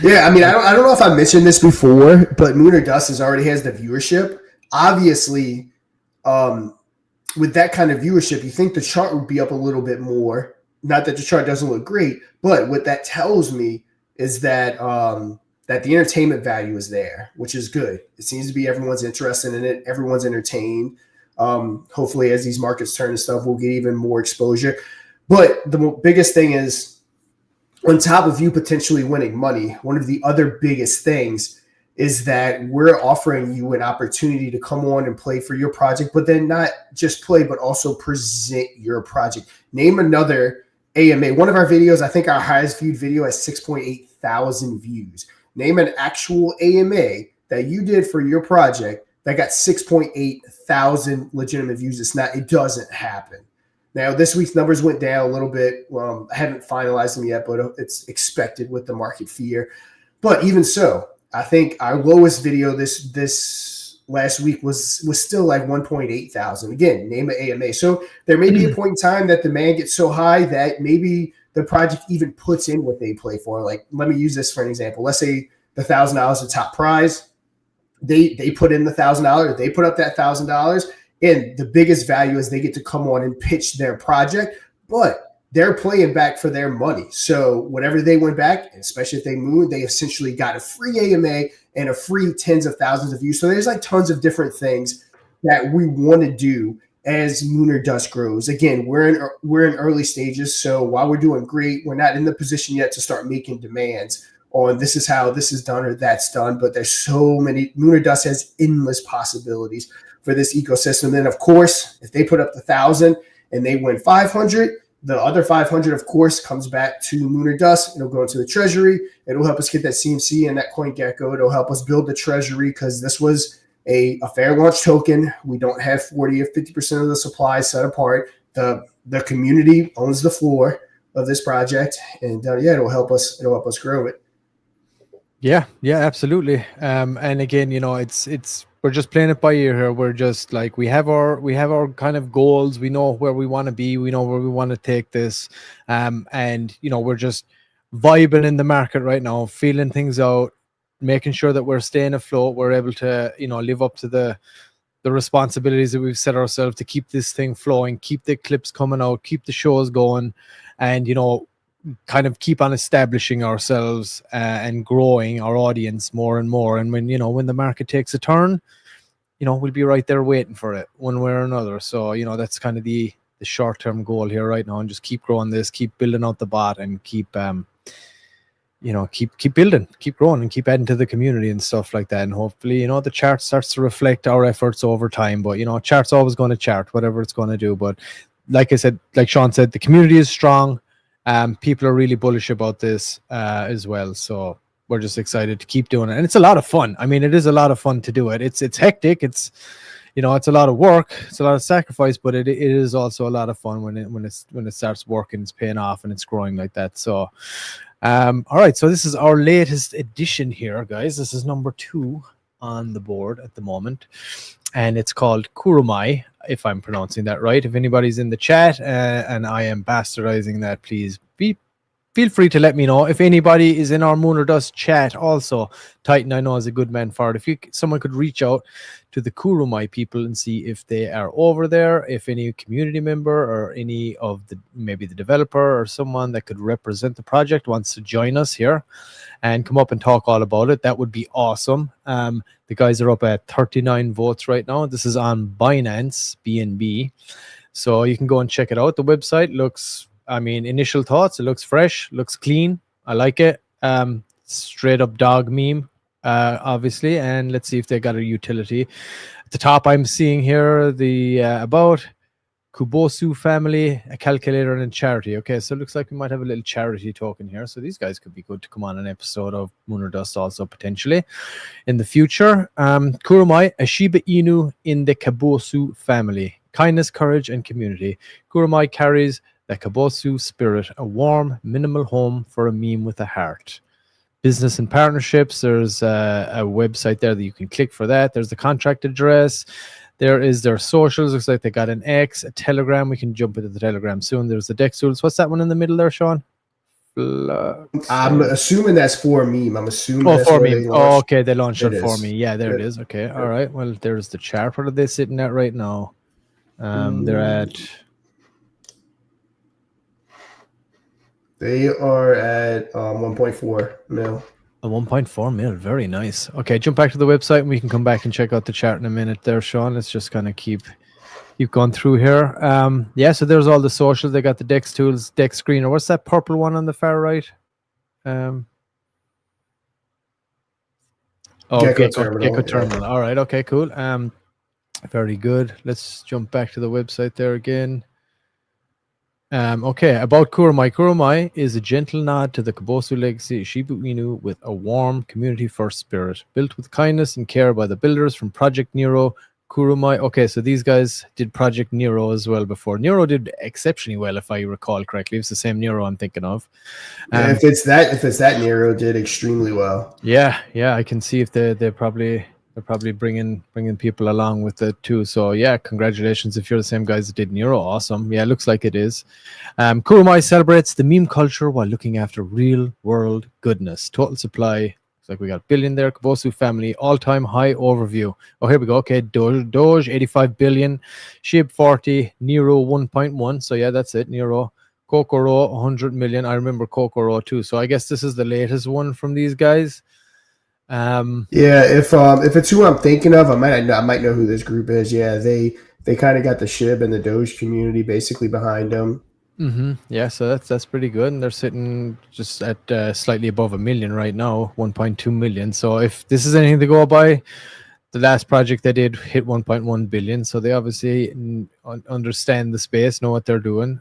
Speaker 1: Yeah, I mean, I don't know if I mentioned this before, but Moon or Dust already has the viewership. Obviously, with that kind of viewership, you think the chart would be up a little bit more. Not that the chart doesn't look great, but what that tells me is that that the entertainment value is there, which is good. It seems to be everyone's interested in it. Everyone's entertained. Hopefully, as these markets turn and stuff, we'll get even more exposure. But the biggest thing is, on top of you potentially winning money, one of the other biggest things is that we're offering you an opportunity to come on and play for your project, but then not just play, but also present your project. Name another AMA. One of our videos, I think our highest viewed video has 6.8 thousand views. Name an actual AMA that you did for your project that got 6.8 thousand legitimate views. It doesn't happen. Now, this week's numbers went down a little bit. Well, I haven't finalized them yet, but it's expected with the market fear. But even so, I think our lowest video this last week was still like 1.8 thousand. Again, name an AMA. So there may be a point in time that demand gets so high that maybe the project even puts in what they play for. Like, let me use this for an example. Let's say the $1,000 the top prize. They put in the $1,000. They put up that $1,000. And the biggest value is they get to come on and pitch their project, but they're playing back for their money. So whatever they went back, especially if they moved, they essentially got a free AMA and a free tens of thousands of views. So there's like tons of different things that we want to do as Lunar Dust grows. Again, we're in early stages. So while we're doing great, we're not in the position yet to start making demands on this is how this is done or that's done. But there's so many. Lunar Dust has endless possibilities for this ecosystem. Then, of course, if they put up the 1,000 and they win 500, the other 500, of course, comes back to Lunar Dust. It'll go into the treasury. It'll help us get that CMC and that CoinGecko. It'll help us build the treasury because this was a fair launch token. We don't have 40 or 50% of the supply set apart. The community owns the floor of this project, and it'll help us grow it.
Speaker 2: Yeah, absolutely. And again, it's we're just playing it by ear here. We're just like we have our kind of goals. We know where we want to be. We know where we want to take this. And we're just vibing in the market right now, feeling things out, making sure that we're staying afloat. We're able to live up to the responsibilities that we've set ourselves to keep this thing flowing, keep the clips coming out, keep the shows going, and kind of keep on establishing ourselves and growing our audience more and more. And when the market takes a turn, we'll be right there waiting for it one way or another. So that's kind of the short-term goal here right now, and just keep growing this, keep building out the bot, and keep building, keep growing, and keep adding to the community and stuff like that. And hopefully the chart starts to reflect our efforts over time. But chart's always going to chart whatever it's going to do. But like I said, like Sean said, the community is strong. People are really bullish about this as well. So we're just excited to keep doing it. And it's a lot of fun. I mean, it is a lot of fun to do it. It's hectic. It's a lot of work. It's a lot of sacrifice, but it is also a lot of fun when it starts working, it's paying off, and it's growing like that. So all right. So this is our latest edition here, guys. This is number 2 on the board at the moment. And it's called Kurumai, if I'm pronouncing that right. If anybody's in the chat and I am bastardizing that, please feel free to let me know. If anybody is in our Lunar Dust chat also, Titan I know is a good man for it. If someone could reach out to the Kurumai people and see if they are over there, if any community member or any of maybe the developer or someone that could represent the project wants to join us here and come up and talk all about it, that would be awesome. The guys are up at 39 votes right now. This is on Binance, BNB. So you can go and check it out. The website looks, initial thoughts, it looks fresh, looks clean. I like it. Straight up dog meme, obviously. And let's see if they got a utility. At the top, I'm seeing here the about Kubosu family, a calculator, and a charity. Okay, so it looks like we might have a little charity token here. So these guys could be good to come on an episode of Lunar Dust also potentially in the future. Kurumai, a Shiba Inu in the Kubosu family. Kindness, courage, and community. Kurumai carries the Kubosu spirit, a warm, minimal home for a meme with a heart. Business and partnerships, there's a website there that you can click for that. There's the contract address. There is their socials. Looks like they got an X, a Telegram. We can jump into the Telegram soon. There's the Dex tools. What's that one in the middle there, Sean?
Speaker 1: I'm assuming that's for meme. I'm assuming.
Speaker 2: Oh,
Speaker 1: that's
Speaker 2: for
Speaker 1: where
Speaker 2: me. Oh, okay. They launched it for
Speaker 1: is.
Speaker 2: me. Yeah, there it is. Okay. All right. Well, there's the chart. What are they sitting at right now? They're at.
Speaker 1: They are at 1.4 mil.
Speaker 2: A 1.4 mil. Very nice. Okay, jump back to the website and we can come back and check out the chart in a minute there, Sean. Let's just kind of keep going through here. Yeah, so there's all the socials. They got the Dex tools, Dex screener. What's that purple one on the far right? Gecko Terminal. All right, okay, cool. Very good. Let's jump back to the website there again. Okay, about Kurumai. Kurumai is a gentle nod to the Kabosu legacy Shiba Inu with a warm, community-first spirit. Built with kindness and care by the builders from Project Nero, Kurumai. Okay, so these guys did Project Nero as well before. Nero did exceptionally well, if I recall correctly. It's the same Nero I'm thinking of.
Speaker 1: Yeah, if it's that Nero did extremely well.
Speaker 2: Yeah, I can see if they're probably bringing people along with it too. So yeah, congratulations if you're the same guys that did Nero. Awesome. Yeah, it looks like it is. Kurumai celebrates the meme culture while looking after real world goodness. Total supply. Looks like we got billion there. Kabosu family all-time high overview. Oh, here we go. Okay, Doge 85 billion, Shib 40, Nero 1.1. So yeah, that's it. Nero. Kokoro 100 million. I remember Kokoro too. So I guess this is the latest one from these guys.
Speaker 1: Yeah, if it's who I'm thinking of, I might know who this group is. Yeah, they kind of got the Shib and the Doge community basically behind them.
Speaker 2: Yeah, so that's pretty good, and they're sitting just at slightly above 1 million right now, 1.2 million. So if this is anything to go by, the last project they did hit 1.1 billion. So they obviously understand the space, know what they're doing.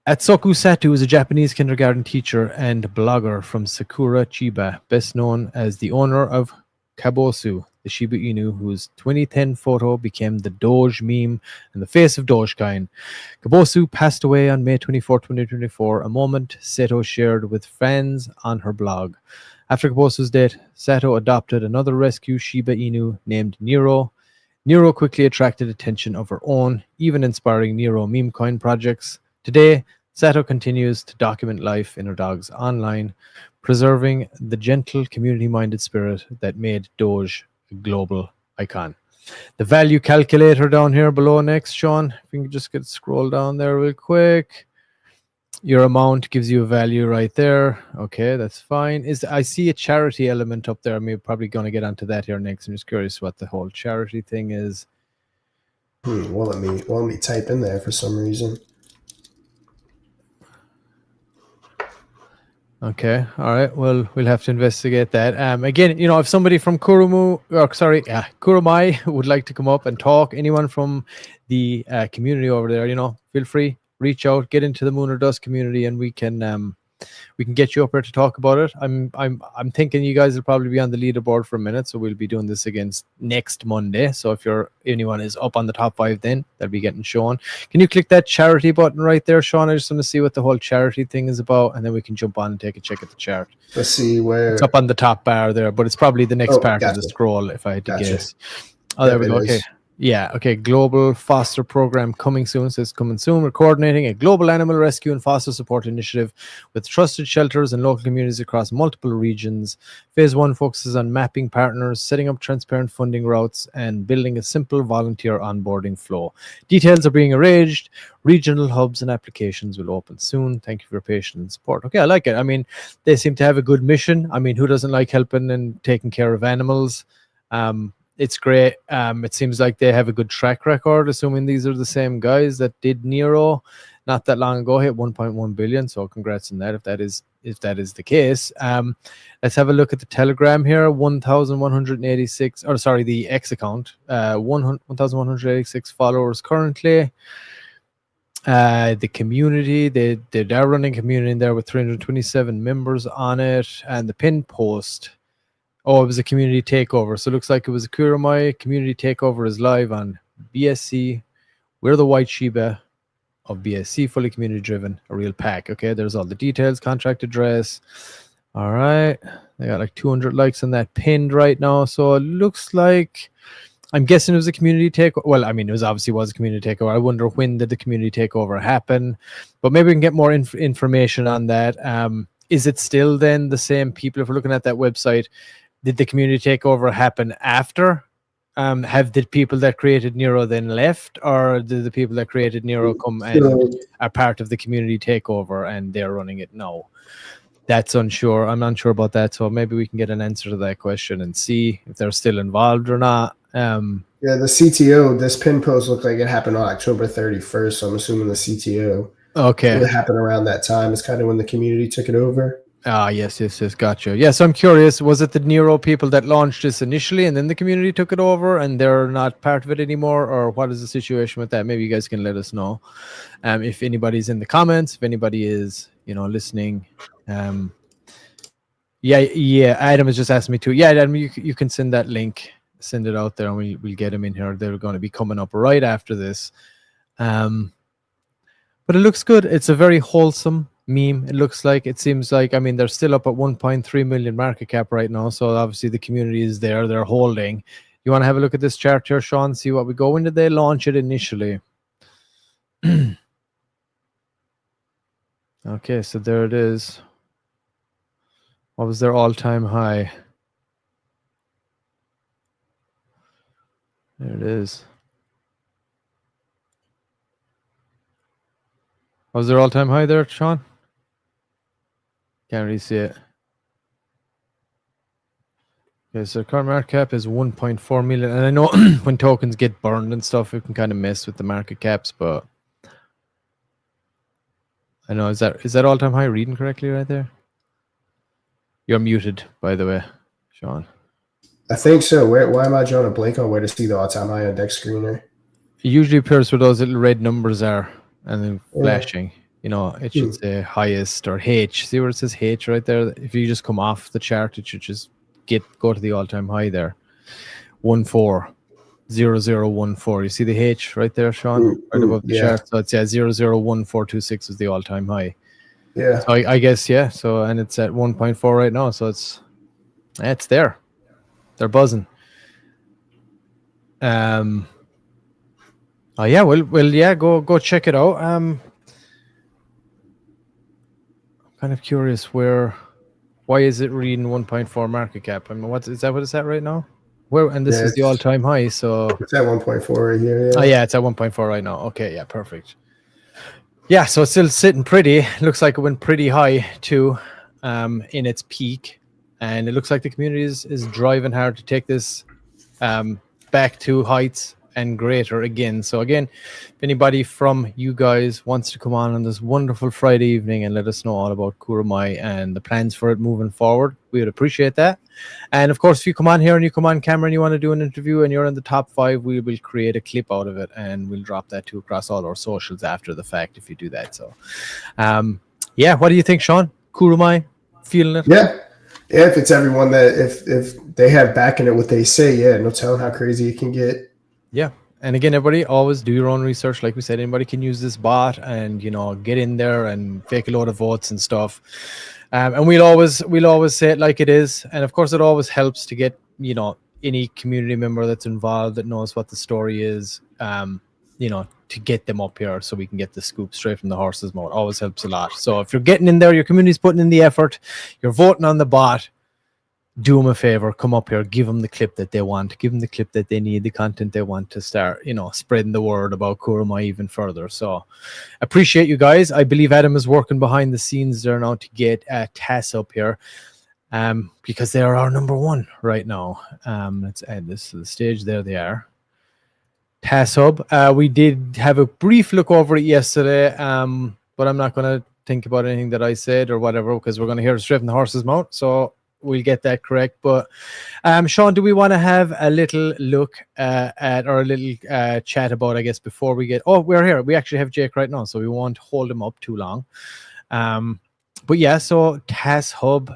Speaker 2: Atsuko Sato is a Japanese kindergarten teacher and blogger from Sakura, Chiba, best known as the owner of Kabosu, the Shiba Inu, whose 2010 photo became the Doge meme and the face of Dogecoin. Kabosu passed away on May 24, 2024, a moment Sato shared with fans on her blog. After Kabosu's death, Sato adopted another rescue Shiba Inu named Nero. Nero quickly attracted attention of her own, even inspiring Nero meme coin projects. Today, Sato continues to document life in her dogs online, preserving the gentle, community-minded spirit that made Doge a global icon. The value calculator down here below next, Sean. If you can just scroll down there real quick. Your amount gives you a value right there. Okay, that's fine. I see a charity element up there. I'm probably going to get onto that here next. I'm just curious what the whole charity thing is.
Speaker 1: Well, let me type in there for some reason.
Speaker 2: Okay, all right. Well, we'll have to investigate that. Again, if somebody from Kurumai would like to come up and talk, anyone from the community over there, feel free, reach out, get into the Moon or Dust community, and we can get you up here to talk about it. I'm thinking you guys will probably be on the leaderboard for a minute, so we'll be doing this again next Monday. So if anyone is up on the top 5, then they'll be getting shown. Can you click that charity button right there, Sean? I just want to see what the whole charity thing is about, and then we can jump on and take a check at the chart.
Speaker 1: Let's see where
Speaker 2: it's up on the top bar there, but it's probably the next part of the scroll, if I had to guess. Oh, there we go. Okay. Yeah, okay. Global Foster Program coming soon. Says coming soon. We're coordinating a global animal rescue and foster support initiative with trusted shelters and local communities across multiple regions. Phase 1 focuses on mapping partners, setting up transparent funding routes, and building a simple volunteer onboarding flow. Details are being arranged. Regional hubs and applications will open soon. Thank you for your patience and support. Okay, I like it. I mean, they seem to have a good mission. I mean, who doesn't like helping and taking care of animals? It's great. It seems like they have a good track record, assuming these are the same guys that did Nero not that long ago, hit 1.1 billion. So congrats on that, if that is the case. Let's have a look at the Telegram here. 1,186, or sorry, the X account. 1,186 followers currently. The community, they're running community in there with 327 members on it, and the pin post. Oh, it was a community takeover. So it looks like it was a Kurumai community takeover is live on BSC. We're the White Shiba of BSC, fully community driven, a real pack. Okay, there's all the details, contract address. All right, they got like 200 likes on that pinned right now. So it looks like, I'm guessing it was a community takeover. Well, I mean, it obviously was a community takeover. I wonder when did the community takeover happen, but maybe we can get more information on that. Is it still then the same people? If we're looking at that website, did the community takeover happen after? Have the people that created Nero then left, or did the people that created Nero come and are part of the community takeover and they're running it now? That's unsure. I'm not sure about that. So maybe we can get an answer to that question and see if they're still involved or not.
Speaker 1: Yeah, the CTO, this pin post looked like it happened on October 31st. So I'm assuming the CTO.
Speaker 2: Okay.
Speaker 1: It happened around that time. It's kind of when the community took it over.
Speaker 2: Yes, gotcha. Yes, I'm curious. Was it the Nero people that launched this initially, and then the community took it over, and they're not part of it anymore, or what is the situation with that? Maybe you guys can let us know. If anybody's in the comments, if anybody is, listening. Yeah. Adam has just asked me to. Yeah, Adam, you can send that link, send it out there, and we'll get them in here. They're going to be coming up right after this. But it looks good. It's a very wholesome meme. It seems like, they're still up at 1.3 million market cap right now. So obviously the community is there. They're holding. You want to have a look at this chart here, Sean? See what we go. When did they launch it initially? Okay, so there it is. What was their all-time high? There it is. What was their all-time high there, Sean? Can't really see it. Okay, so current market cap is 1.4 million. And I know when tokens get burned and stuff, it can kind of mess with the market caps, but I know, is that all-time high reading correctly right there? You're muted, by the way, Sean.
Speaker 1: I think so. Why am I drawing a blank on where to see the all-time high on deck screener?
Speaker 2: It usually appears where those little red numbers are and then flashing. It should say highest or H. See where it says H right there? If you just come off the chart, it should just go to the all-time high there. 140014. You see the H right there, Sean? Right above the chart. So it's 001426 is the all-time high.
Speaker 1: Yeah.
Speaker 2: So I guess, yeah. So, and it's at 1.4 right now. So it's there. They're buzzing. Oh yeah, well, yeah, go check it out. I'm kind of curious why is it reading 1.4 market cap? Is that what it's at right now? This is the all-time high, so
Speaker 1: it's at 1.4 right here. Yeah.
Speaker 2: Oh yeah, it's at 1.4 right now. Okay, yeah, perfect. Yeah, so it's still sitting pretty. Looks like it went pretty high too, in its peak, and it looks like the community is driving hard to take this back to heights and greater again. So again, if anybody from you guys wants to come on this wonderful Friday evening and let us know all about Kurumai and the plans for it moving forward, we would appreciate that. And of course, if you come on here and you come on camera and you want to do an interview and you're in the top 5, we will create a clip out of it and we'll drop that too across all our socials after the fact if you do that. So yeah, what do you think, Sean? Kurumai, feeling it?
Speaker 1: Yeah, if it's everyone that if they have backing it what they say, yeah, no telling how crazy it can get.
Speaker 2: Yeah. And again, everybody always do your own research. Like we said, anybody can use this bot and, get in there and fake a load of votes and stuff. And we'll always say it like it is. And of course, it always helps to get, any community member that's involved that knows what the story is, to get them up here so we can get the scoop straight from the horse's mouth. Always helps a lot. So if you're getting in there, your community's putting in the effort, you're voting on the bot, do them a favor, come up here, give them the clip that they want, give them the clip that they need, the content they want to start, spreading the word about Kurumai even further. So appreciate you guys. I believe Adam is working behind the scenes there now to get TAS up here, because they are our number 1 right now. Let's add this to the stage. There they are. TAS Hub. We did have a brief look over it yesterday, but I'm not going to think about anything that I said or whatever, because we're going to hear it straight from the horse's mouth. So we'll get that correct. But Sean, do we want to have a little look at or a little chat about, I guess, before we get... Oh, we're here. We actually have Jake right now, so we won't hold him up too long. But yeah, so TAS Hub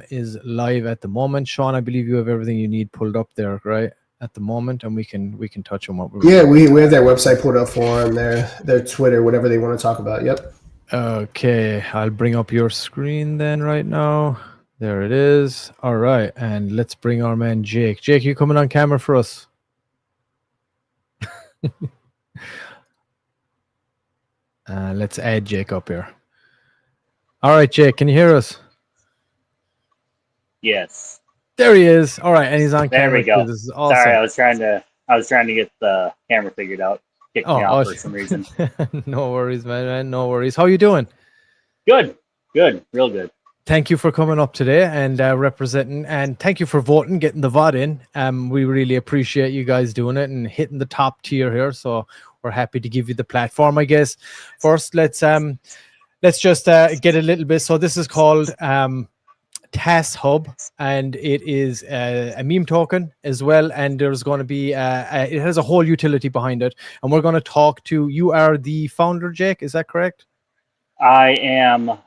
Speaker 2: is live at the moment. Sean, I believe you have everything you need pulled up there, right? At the moment, and we can touch on what we're...
Speaker 1: Yeah, we have that website pulled up for them, their Twitter, whatever they want to talk about. Yep.
Speaker 2: Okay, I'll bring up your screen then right now. There it is. All right, and let's bring our man Jake. Jake, you coming on camera for us? Let's add Jake up here. All right, Jake, can you hear us?
Speaker 5: Yes.
Speaker 2: There he is. All right, and he's on camera.
Speaker 5: There we go.
Speaker 2: This is awesome.
Speaker 5: Sorry, I was trying to get the camera figured out. Kicked me out for some reason.
Speaker 2: No worries, man. No worries. How you doing?
Speaker 5: Good. Real good.
Speaker 2: Thank you for coming up today and representing, and thank you for voting, getting the VOD in. We really appreciate you guys doing it and hitting the top tier here. So we're happy to give you the platform, I guess. First, let's let's just get a little bit. So this is called TAS Hub, and it is a meme token as well. And there's going to be it has a whole utility behind it. And we're going to talk to you. Are the founder, Jake? Is that correct?
Speaker 5: I am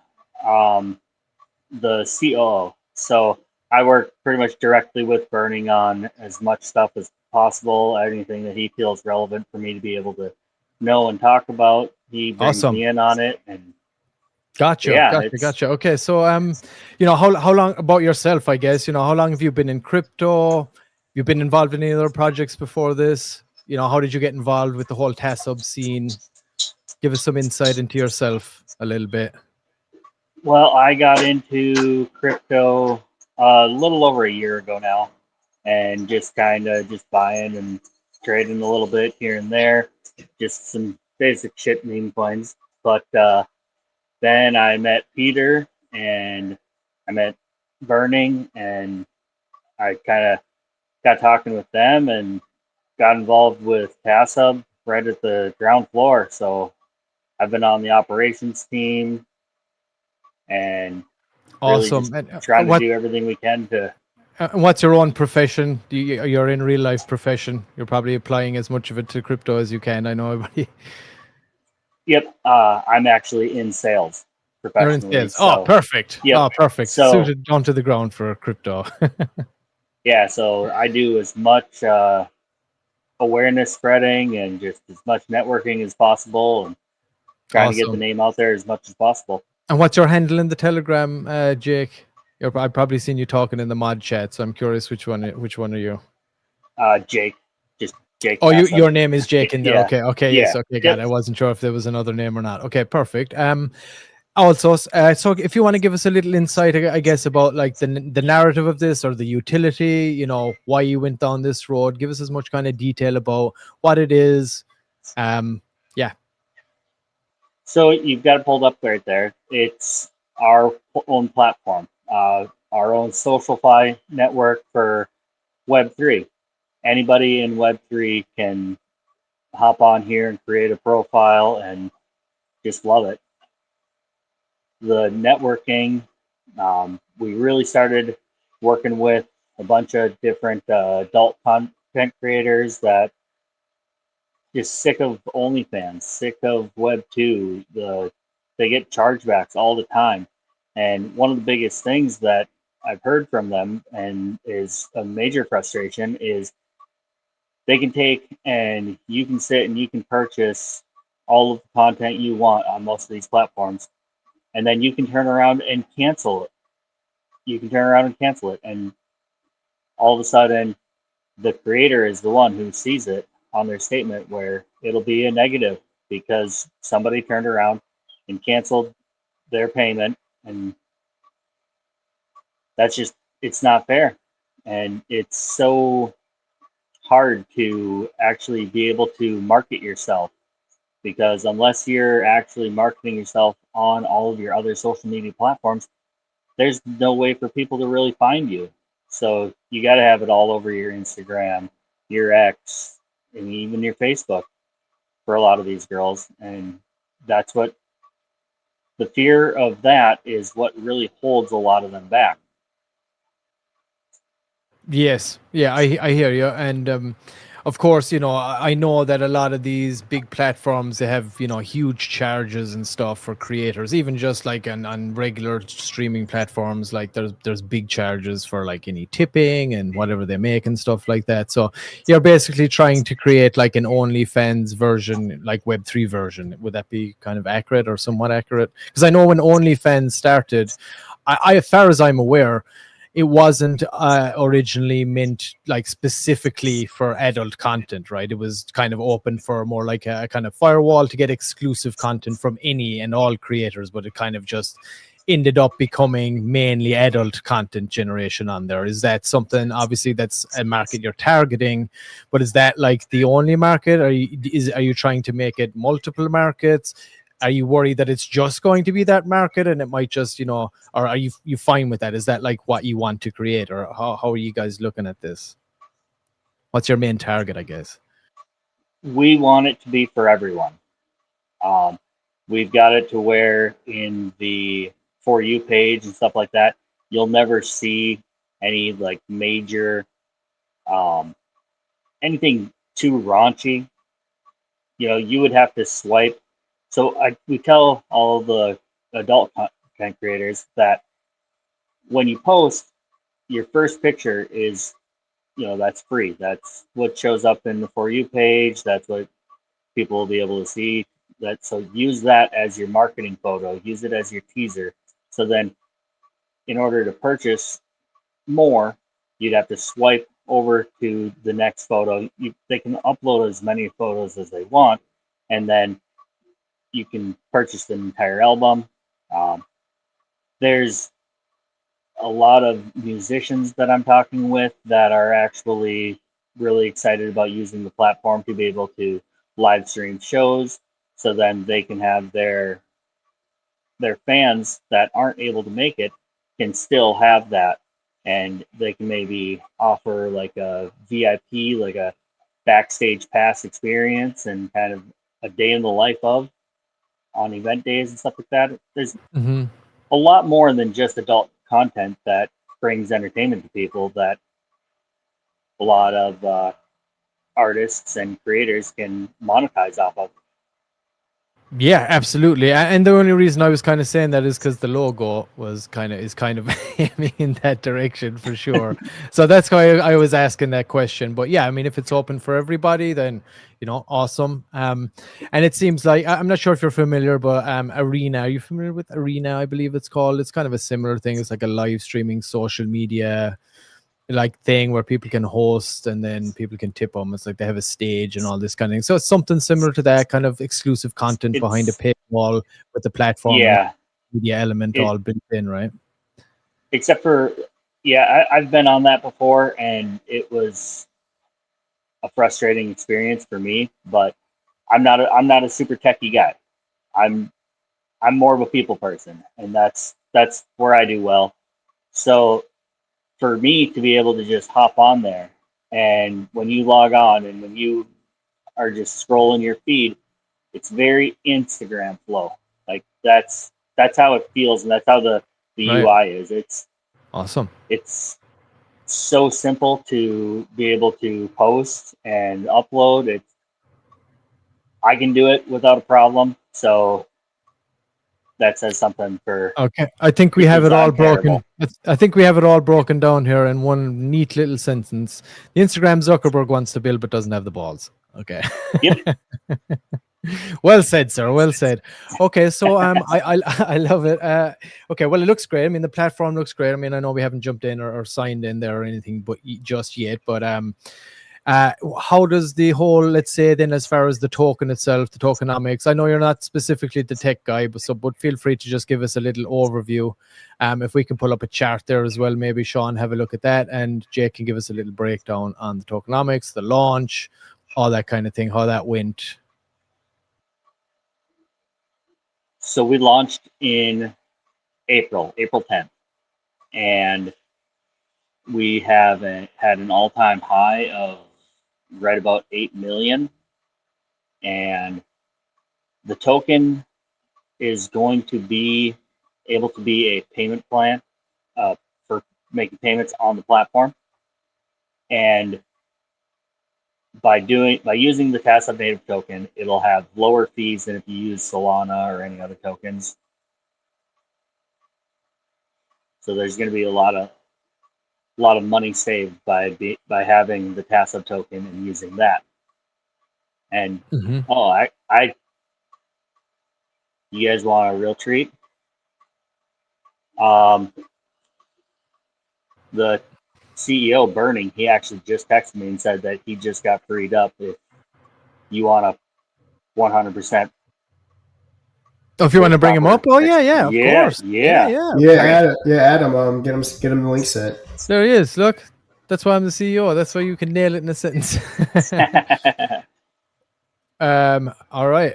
Speaker 5: the COO. So I work pretty much directly with Burning on as much stuff as possible. Anything that he feels relevant for me to be able to know and talk about, he brings
Speaker 2: Awesome.
Speaker 5: me in on it. And
Speaker 2: Gotcha. Okay, so you know, how long about yourself? I guess, you know, how long have you been in crypto? You've been involved in any other projects before this? You know, how did you get involved with the whole TASUB scene? Give us some insight into yourself a little bit.
Speaker 5: Well, I got into crypto a little over a year ago now, and just kind of just buying and trading a little bit here and there, just some basic shit meme coins. But then I met Peter and I met Burning, and I kind of got talking with them and got involved with TASUB right at the ground floor. So I've been on the operations team and really
Speaker 2: Awesome.
Speaker 5: just
Speaker 2: And
Speaker 5: trying to do everything we can to.
Speaker 2: What's your own profession? You're in real life profession. You're probably applying as much of it to crypto as you can. I know everybody.
Speaker 5: Yep, I'm actually in sales professionally.
Speaker 2: You're in sales. Oh, perfect.
Speaker 5: Yep.
Speaker 2: Oh, perfect.
Speaker 5: So,
Speaker 2: suited onto the ground for crypto.
Speaker 5: yeah, so I do as much awareness spreading and just as much networking as possible, and trying to get the name out there as much as possible.
Speaker 2: And what's your handle in the Telegram, Jake? I've probably seen you talking in the mod chat, so I'm curious which one are you?
Speaker 5: Jake. Just Jake.
Speaker 2: Oh, your name is Jake in there.
Speaker 5: Yeah.
Speaker 2: Okay,
Speaker 5: Yeah.
Speaker 2: yes, okay, got it. I wasn't sure if there was another name or not. Okay, perfect. Also, so if you want to give us a little insight, I guess, about like the narrative of this or the utility, you know, why you went down this road, give us as much kind of detail about what it is. Yeah.
Speaker 5: So you've got it pulled up right there. It's our own platform, our own SocialFi network for Web3. Anybody in Web3 can hop on here and create a profile and just love it. The networking, we really started working with a bunch of different adult content creators that just sick of OnlyFans, sick of Web2. They get chargebacks all the time. And one of the biggest things that I've heard from them and is a major frustration is they can take and you can sit and you can purchase all of the content you want on most of these platforms. And then you can turn around and cancel it. And all of a sudden, the creator is the one who sees it on their statement where it'll be a negative because somebody turned around and canceled their payment. And that's just, it's not fair. And it's so hard to actually be able to market yourself, because unless you're actually marketing yourself on all of your other social media platforms, there's no way for people to really find you. So you got to have it all over your Instagram, your X, and even your Facebook for a lot of these girls. And that's what the fear of that is what really holds a lot of them back.
Speaker 2: Yes. Yeah, I hear you. And of course, you know, I know that a lot of these big platforms, they have, you know, huge charges and stuff for creators, even just like on regular streaming platforms. Like there's big charges for like any tipping and whatever they make and stuff like that. So you're basically trying to create like an OnlyFans version, like Web3 version. Would that be kind of accurate or somewhat accurate? Because I know when OnlyFans started, I as far as I'm aware, it wasn't originally meant like specifically for adult content, right? It was kind of open for more like a kind of firewall to get exclusive content from any and all creators, but it kind of just ended up becoming mainly adult content generation on there. Is that something, obviously that's a market you're targeting, but is that like the only market? Are you trying to make it multiple markets? Are you worried that it's just going to be that market and it might just, you know, or are you fine with that? Is that like what you want to create, or how are you guys looking at this? What's your main target, I guess?
Speaker 5: We want it to be for everyone. We've got it to where in the For You page and stuff like that, you'll never see any like major anything too raunchy. You know, you would have to swipe. So we tell all the adult content creators that when you post, your first picture is, you know, that's free. That's what shows up in the For You page. That's what people will be able to see. So use that as your marketing photo. Use it as your teaser. So then, in order to purchase more, you'd have to swipe over to the next photo. They can upload as many photos as they want, and then you can purchase the entire album. There's a lot of musicians that I'm talking with that are actually really excited about using the platform to be able to live stream shows, so then they can have their fans that aren't able to make it can still have that, and they can maybe offer like a VIP, like a backstage pass experience and kind of a day in the life of on event days and stuff like that. There's a lot more than just adult content that brings entertainment to people that a lot of artists and creators can monetize off of.
Speaker 2: Yeah, absolutely. And the only reason I was kind of saying that is because the logo is kind of aiming in that direction for sure. So that's why I was asking that question. But yeah, I mean, if it's open for everybody, then awesome. And it seems like I'm not sure if you're familiar, but Arena. Are you familiar with Arena? I believe it's called. It's kind of a similar thing. It's like a live streaming social media like thing where people can host and then people can tip them. It's like they have a stage and all this kind of thing. So it's something similar to that, kind of exclusive content behind a paywall with the platform.
Speaker 5: Yeah.
Speaker 2: Media element all built in, right?
Speaker 5: Except for, I've been on that before and it was a frustrating experience for me, but I'm not a super techie guy. I'm more of a people person, and that's where I do well. So for me to be able to just hop on there, and when you log on and when you are just scrolling your feed, it's very Instagram flow. Like that's how it feels, and that's how the UI is. It's
Speaker 2: awesome.
Speaker 5: It's so simple to be able to post and upload. I can do it without a problem. So that says something for.
Speaker 2: Okay, I think we have it all broken. I think we have it all broken down here in one neat little sentence. The Instagram Zuckerberg wants to build but doesn't have the balls. Okay.
Speaker 5: Yep.
Speaker 2: Well said, sir. Well said. Okay, so I love it. Okay, well, it looks great. I mean, the platform looks great. I mean, I know we haven't jumped in or signed in there or anything, but just yet. But how does the whole, let's say then, as far as the token itself, the tokenomics, I know you're not specifically the tech guy, but feel free to just give us a little overview. If we can pull up a chart there as well, maybe Sean, have a look at that, and Jake can give us a little breakdown on the tokenomics, the launch, all that kind of thing, how that went.
Speaker 5: So we launched in April 10th, and we have had an all-time high of right about 8 million, and the token is going to be able to be a payment plan for making payments on the platform. And by using the TASUP native token, it'll have lower fees than if you use Solana or any other tokens. So there's going to be a lot of money saved by having the TASUP token and using that. And you guys want a real treat? The CEO Burning, he actually just texted me and said that he just got freed up. If you want a 100%.
Speaker 2: Oh, if you want to bring him up, of course,
Speaker 1: Adam, get him the link set.
Speaker 2: There he is. Look, that's why I'm the CEO. That's why you can nail it in a sentence. All right.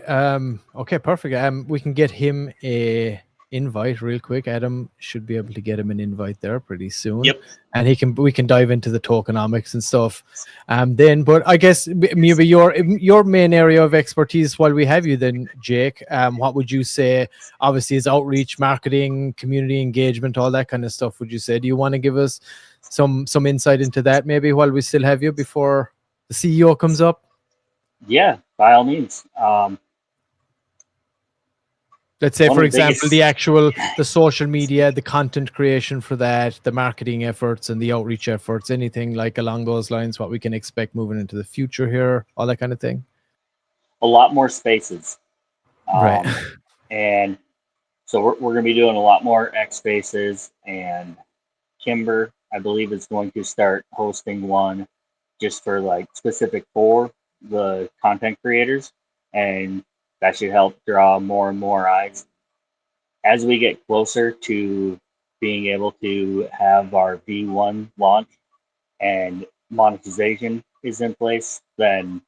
Speaker 2: Okay, perfect. We can get him a invite real quick. Adam should be able to get him an invite there pretty soon.
Speaker 5: Yep.
Speaker 2: And we can dive into the tokenomics and stuff. Then, but I guess maybe your main area of expertise while we have you then, Jake, what would you say obviously is outreach, marketing, community engagement, all that kind of stuff, would you say? Do you want to give us some insight into that maybe while we still have you before the CEO comes up?
Speaker 5: Yeah, by all means.
Speaker 2: Let's say,
Speaker 5: One
Speaker 2: for
Speaker 5: of the
Speaker 2: example,
Speaker 5: biggest-
Speaker 2: the social media, the content creation for that, the marketing efforts and the outreach efforts, anything like along those lines, what we can expect moving into the future here, all that kind of thing.
Speaker 5: A lot more spaces.
Speaker 2: Right.
Speaker 5: And so we're going to be doing a lot more X spaces, and Kimber, I believe, is going to start hosting one just for like specific for the content creators, and that should help draw more and more eyes. As we get closer to being able to have our V1 launch and monetization is in place, then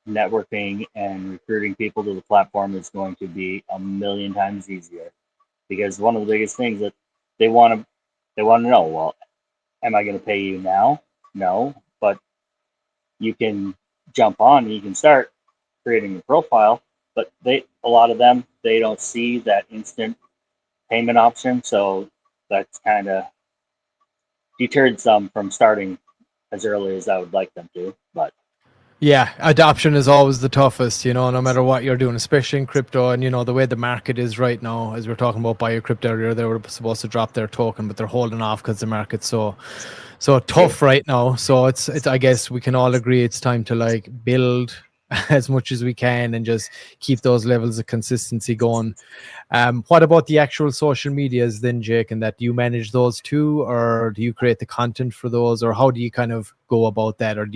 Speaker 5: networking and recruiting people to the platform is going to be a million times easier. Because one of the biggest things that they want to know, well, am I going to pay you now? No, but you can jump on and you can start creating a profile, but a lot of them, they don't see that instant payment option, so that's kind of deterred some from starting as early as I would like them to. But
Speaker 2: yeah, adoption is always the toughest, no matter what you're doing, especially in crypto. And the way the market is right now, as we were talking about BioCrypt earlier, they were supposed to drop their token, but they're holding off because the market's so tough right now. So it's I guess we can all agree it's time to like build as much as we can and just keep those levels of consistency going. What about the actual social medias then, Jake, and that do you manage those too, or do you create the content for those, or how do you kind of go about that? Or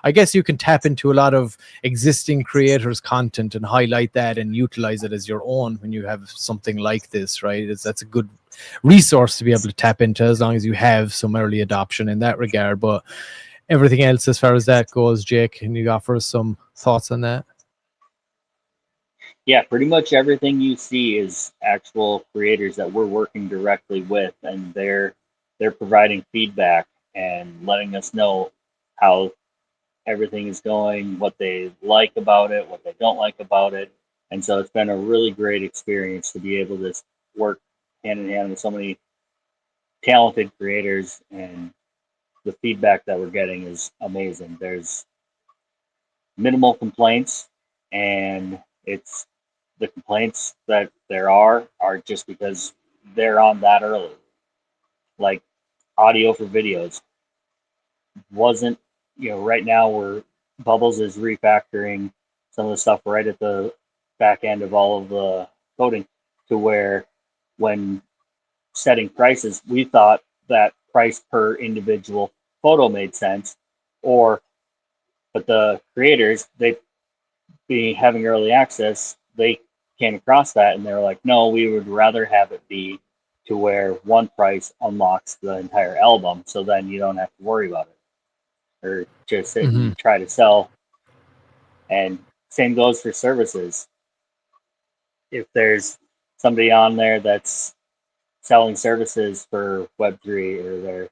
Speaker 2: I guess you can tap into a lot of existing creators' content and highlight that and utilize it as your own when you have something like this, right? That's a good resource to be able to tap into as long as you have some early adoption in that regard. But everything else as far as that goes, Jake, can you offer us some thoughts on that?
Speaker 5: yeah, pretty much everything you see is actual creators that we're working directly with, and they're providing feedback and letting us know how everything is going, what they like about it, what they don't like about it. And so it's been a really great experience to be able to work hand in hand with so many talented creators, and the feedback that we're getting is amazing. There's minimal complaints, and it's the complaints that there are just because they're on that early. Like audio for videos wasn't, right now Bubbles is refactoring some of the stuff right at the back end of all of the coding, to where when setting prices, we thought that price per individual photo made sense, but the creators, they being having early access, they came across that and they're like, no, we would rather have it be to where one price unlocks the entire album, so then you don't have to worry about it or just sit and try to sell. And same goes for services. If there's somebody on there that's selling services for Web3, or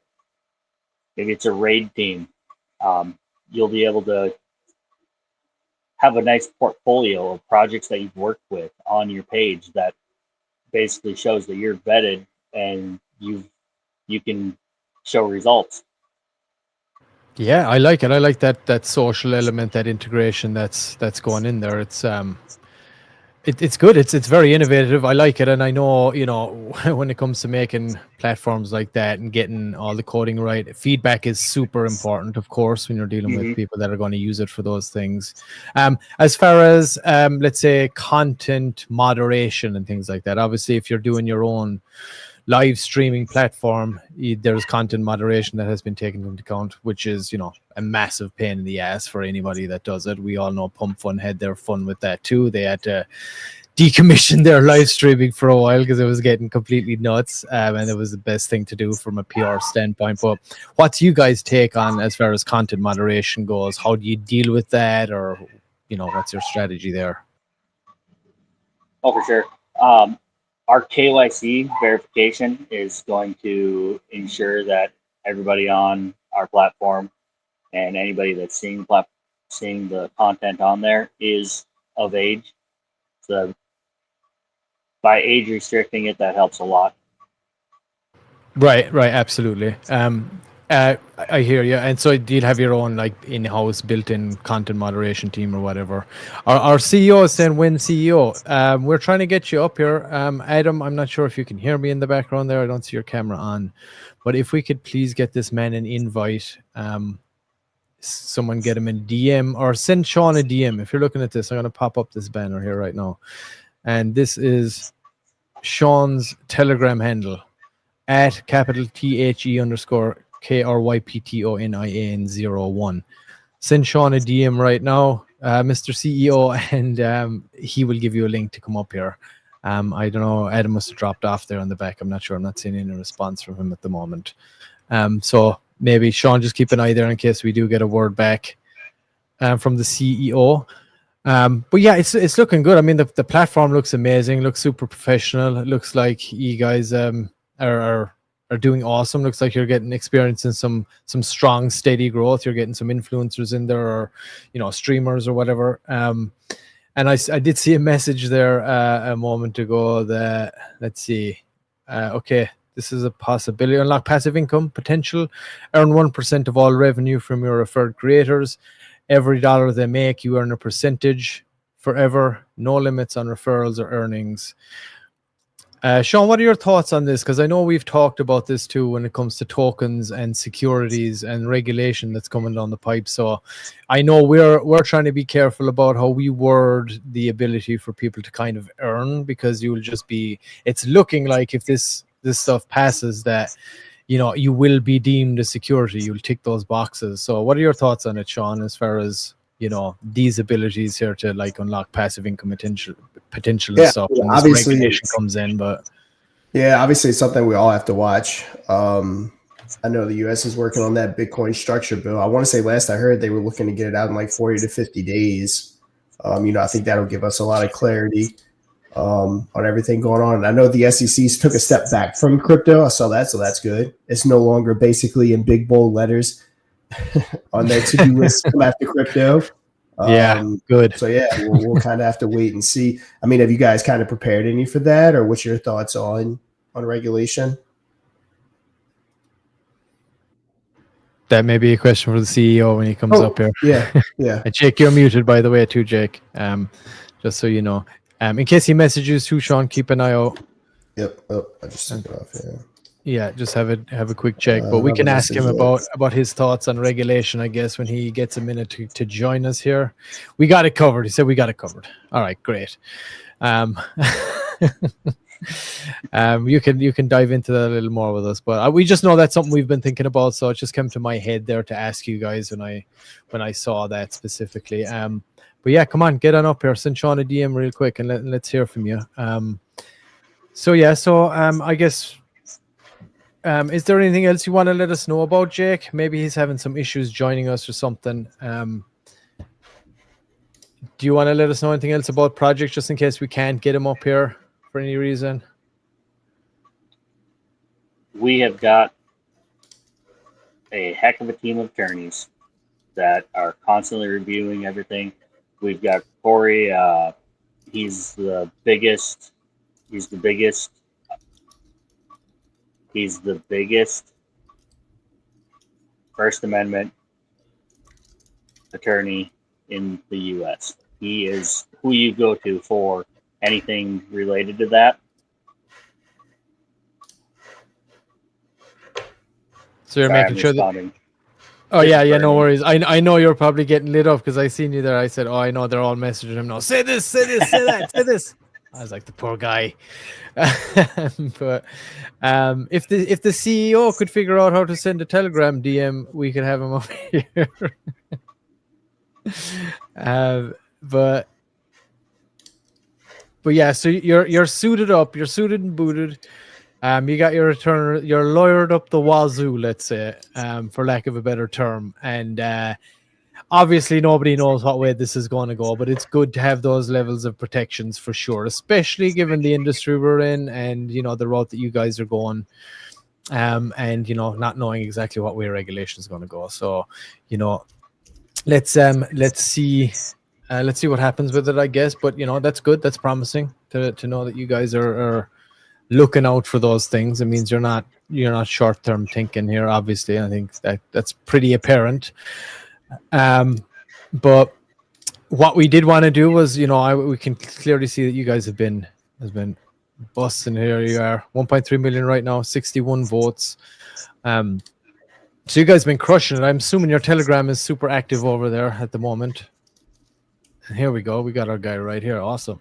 Speaker 5: maybe it's a raid team, you'll be able to have a nice portfolio of projects that you've worked with on your page that basically shows that you're vetted and you can show results.
Speaker 2: Yeah, I like it. I like that social element, that integration that's going in there. It's good. It's very innovative. I like it, and I know when it comes to making platforms like that and getting all the coding right, feedback is super important, of course, when you're dealing with people that are going to use it for those things. As far as let's say content moderation and things like that, obviously, if you're doing your own live streaming platform, there's content moderation that has been taken into account, which is a massive pain in the ass for anybody that does it. We all know Pump Fun had their fun with that too. They had to decommission their live streaming for a while because it was getting completely nuts, and it was the best thing to do from a PR standpoint. But what's you guys take on as far as content moderation goes? How do you deal with that, or what's your strategy there?
Speaker 5: Oh, for sure. our KYC verification is going to ensure that everybody on our platform and anybody that's seeing the content on there is of age. So by age restricting it, that helps a lot.
Speaker 2: Right, absolutely. I hear you. And so do you have your own like in-house built-in content moderation team or whatever? Our CEO is saying win CEO. We're trying to get you up here. Adam, I'm not sure if you can hear me in the background there. I don't see your camera on. But if we could please get this man an invite, someone get him a DM or send Sean a DM. If you're looking at this, I'm going to pop up this banner here right now. And this is Sean's Telegram handle. At capital THE_KRYPTONIAN01. Send Sean a DM right now, Mr. CEO, and he will give you a link to come up here. I don't know, Adam must have dropped off there on the back. I'm not sure. I'm not seeing any response from him at the moment. So maybe Sean, just keep an eye there in case we do get a word back from the CEO. But yeah, it's looking good. I mean, the platform looks amazing, looks super professional. It looks like you guys are doing awesome. Looks like you're getting experience in some strong, steady growth. You're getting some influencers in there, or streamers or whatever. And I did see a message there a moment ago that, let's see, okay, this is a possibility. Unlock passive income potential. Earn 1% of all revenue from your referred creators. Every dollar they make, you earn a percentage forever. No limits on referrals or earnings. Sean, what are your thoughts on this? Because I know we've talked about this too when it comes to tokens and securities and regulation that's coming down the pipe. So I know we're trying to be careful about how we word the ability for people to kind of earn, because you will just be, it's looking like if this stuff passes that, you will be deemed a security. You'll tick those boxes. So what are your thoughts on it, Sean, as far as these abilities here to like unlock passive income potential and stuff?
Speaker 1: Yeah,
Speaker 2: and
Speaker 1: obviously
Speaker 2: regulation comes in, but
Speaker 1: obviously it's something we all have to watch. I know the U.S. is working on that Bitcoin structure bill. I want to say last I heard they were looking to get it out in like 40 to 50 days. I think that'll give us a lot of clarity on everything going on. And I know the SEC took a step back from crypto. I saw that, so that's good. It's no longer basically in big bold letters on their to-do list come after crypto.
Speaker 2: Good.
Speaker 1: So yeah, we'll kind of have to wait and see. I mean, have you guys kind of prepared any for that, or what's your thoughts on regulation?
Speaker 2: That may be a question for the CEO when he comes up here.
Speaker 1: Yeah.
Speaker 2: And Jake, you're muted, by the way, too, Jake. Just so you know. In case he messages to Sean, keep an eye out.
Speaker 1: Yep. Oh, I just took it off.
Speaker 2: Yeah, just have a quick check. But we can ask him about his thoughts on regulation, I guess, when he gets a minute to join us here. We got it covered. He said we got it covered. All right, great. You can dive into that a little more with us, but we just know that's something we've been thinking about. So it just came to my head there to ask you guys when I saw that specifically. But yeah, come on, get on up here. Send Sean a DM real quick and let's hear from you. I guess. Is there anything else you want to let us know about Jake? Maybe he's having some issues joining us or something. Do you want to let us know anything else about projects, just in case we can't get him up here for any reason?
Speaker 5: We have got a heck of a team of attorneys that are constantly reviewing everything. We've got Corey. He's the biggest First Amendment attorney in the U.S. He is who you go to for anything related to that.
Speaker 2: So you're making sure that... Oh, yeah, no worries. I know you're probably getting lit up because I seen you there. I said, I know they're all messaging him now. Say this, say that, say this. I was like, the poor guy. But if the CEO could figure out how to send a Telegram DM, we could have him up here. But yeah, so you're suited up, you're suited and booted. You got your return, you're lawyered up the wazoo, let's say, for lack of a better term. And obviously nobody knows what way this is going to go, but it's good to have those levels of protections for sure, especially given the industry we're in and, you know, the route that you guys are going, and, you know, not knowing exactly what way regulation is going to go. So, you know, let's see what happens with it, I guess. But, you know, that's good. That's promising to know that you guys are looking out for those things. It means you're not short-term thinking here, obviously. I think that's pretty apparent. But what we did want to do was, you know, we can clearly see that you guys has been busting. Here you are, 1.3 million right now, 61 votes. So you guys have been crushing it. I'm assuming your Telegram is super active over there at the moment. And here we go. We got our guy right here. Awesome.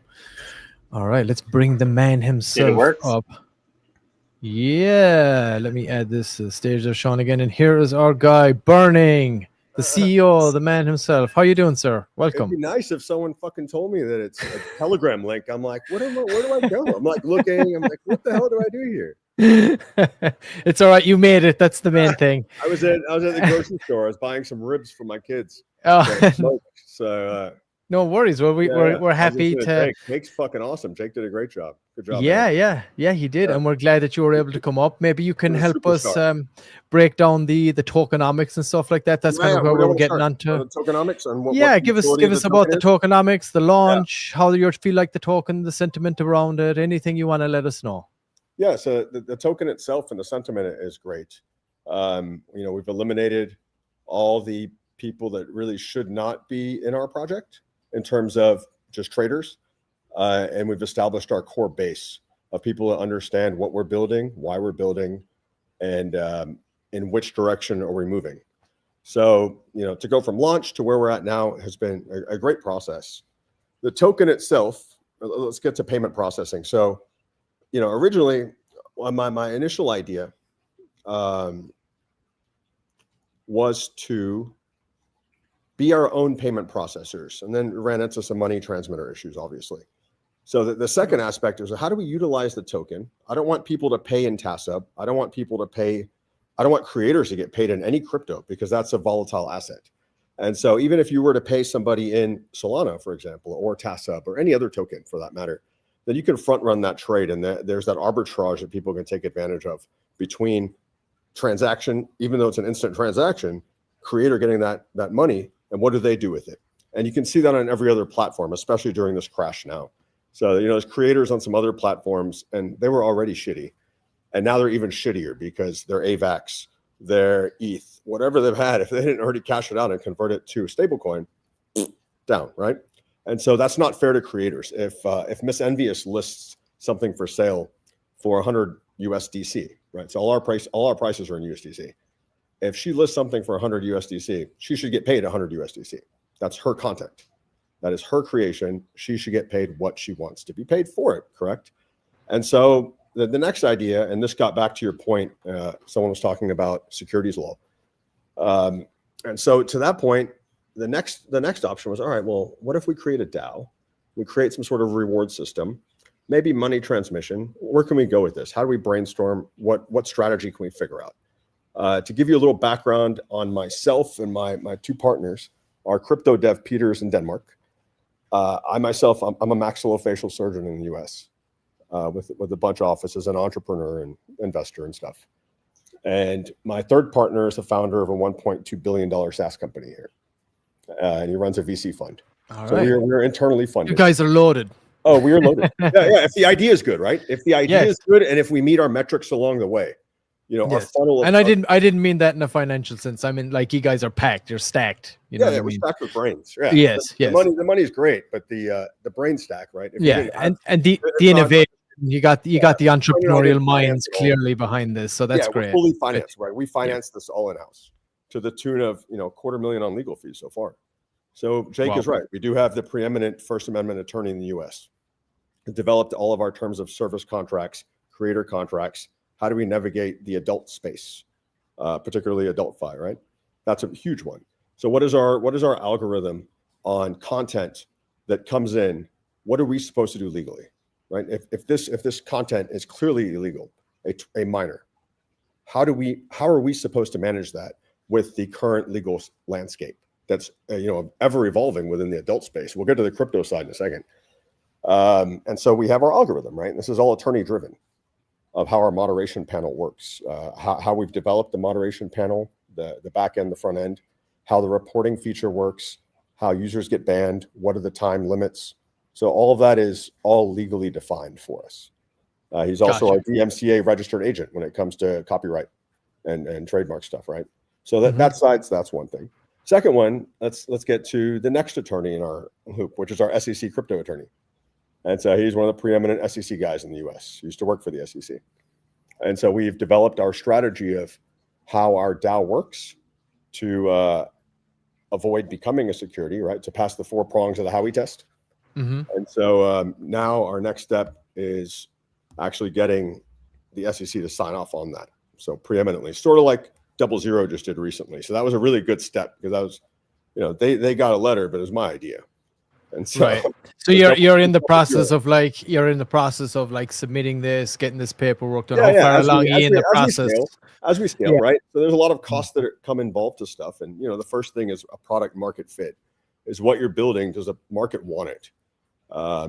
Speaker 2: All right, let's bring the man himself up. Yeah, let me add this to the stage there, Sean, again. And here is our guy, Burning, the CEO, the man himself. How you doing, sir? Welcome.
Speaker 6: It'd be nice if someone fucking told me that it's a Telegram link. I'm like, where do I go? I'm like looking. I'm like, what the hell do I do here?
Speaker 2: It's all right. You made it. That's the main thing.
Speaker 6: I was at the grocery store. I was buying some ribs for my kids.
Speaker 2: Oh,
Speaker 6: So
Speaker 2: no worries. Well, we're happy to.
Speaker 6: Jake's fucking awesome. Jake did a great job. Good job.
Speaker 2: Yeah, he did, and we're glad that you were able to come up. Maybe you can help us break down the tokenomics and stuff like that. That's kind of where we're getting onto
Speaker 6: the tokenomics and what
Speaker 2: give us about the tokenomics, the launch, how you feel like the token, the sentiment around it, anything you want to let us know.
Speaker 6: Yeah, so the token itself and the sentiment is great. You know, we've eliminated all the people that really should not be in our project in terms of just traders. And we've established our core base of people that understand what we're building, why we're building, and in which direction are we moving. So, you know, to go from launch to where we're at now has been a great process. The token itself, let's get to payment processing. So, you know, originally my initial idea was to be our own payment processors, and then ran into some money transmitter issues, obviously. So the second aspect is, how do we utilize the token? I don't want people to pay in TASUB. I don't want creators to get paid in any crypto, because that's a volatile asset. And so even if you were to pay somebody in Solana, for example, or TASUB, or any other token for that matter, then you can front run that trade. And there's that arbitrage that people can take advantage of between transaction, even though it's an instant transaction, creator getting that money, and what do they do with it? And you can see that on every other platform, especially during this crash now. So, you know, there's creators on some other platforms, and they were already shitty. And now they're even shittier because their AVAX, their ETH, whatever they've had, if they didn't already cash it out and convert it to a stablecoin, down, right? And so that's not fair to creators. If Miss Envious lists something for sale for 100 USDC, right? So all our prices are in USDC. If she lists something for 100 USDC, she should get paid 100 USDC. That's her content. That is her creation. She should get paid what she wants to be paid for it, correct? And so the next idea, and this got back to your point, someone was talking about securities law. And so to that point, the next option was, all right, well, what if we create a DAO? We create some sort of reward system, maybe money transmission. Where can we go with this? How do we brainstorm? What strategy can we figure out? To give you a little background on myself and my two partners, our crypto dev Peters in Denmark. I myself, I'm a maxillofacial surgeon in the US with a bunch of offices, an entrepreneur and investor and stuff. And my third partner is the founder of a $1.2 billion SaaS company here. And he runs a VC fund.
Speaker 2: All
Speaker 6: so
Speaker 2: right.
Speaker 6: we're internally funded.
Speaker 2: You guys are loaded.
Speaker 6: Oh, we are loaded. yeah. If the idea is good, right? If the idea is good, and if we meet our metrics along the way, you know, our funnel.
Speaker 2: And I didn't mean that in a financial sense. I mean, like, you guys are packed. You're stacked. You know what I
Speaker 6: we're
Speaker 2: mean?
Speaker 6: stacked with brains. Yeah.
Speaker 2: Yes.
Speaker 6: The money is great, but the brain stack, right? If
Speaker 2: and the innovation. You got the entrepreneurial minds clearly behind this, so that's great.
Speaker 6: We're fully financed, right? We financed this all in house to the tune of $250,000 on legal fees so far. So Jake is right. We do have the preeminent First Amendment attorney in the U.S. It developed all of our terms of service contracts, creator contracts. How do we navigate the adult space, particularly adult fi, right? That's a huge one. So what is our algorithm on content that comes in? What are we supposed to do legally? Right? If this content is clearly illegal, a minor, how are we supposed to manage that with the current legal landscape? that's ever evolving within the adult space. We'll get to the crypto side in a second. And so we have our algorithm, right? And this is all attorney driven of how our moderation panel works, how we've developed the moderation panel, the back end, the front end, how the reporting feature works, how users get banned, what are the time limits. So all of that is all legally defined for us. He's also our DMCA registered agent when it comes to copyright and trademark stuff, right? So that's one thing. Second one, let's get to the next attorney in our hoop, which is our SEC crypto attorney. And so he's one of the preeminent SEC guys in the US. He used to work for the SEC. And so we've developed our strategy of how our DAO works to avoid becoming a security, right? To pass the 4 prongs of the Howey test. And so now our next step is actually getting the SEC to sign off on that. So preeminently, sort of like 00 just did recently. So that was a really good step because that was, they got a letter, but it was my idea. And so,
Speaker 2: so you're in the process of submitting this, getting this paperwork done. How far along are you in the process?
Speaker 6: As we scale, right? So there's a lot of costs that come involved to stuff. And, the first thing is a product market fit. Is what you're building, does a market want it?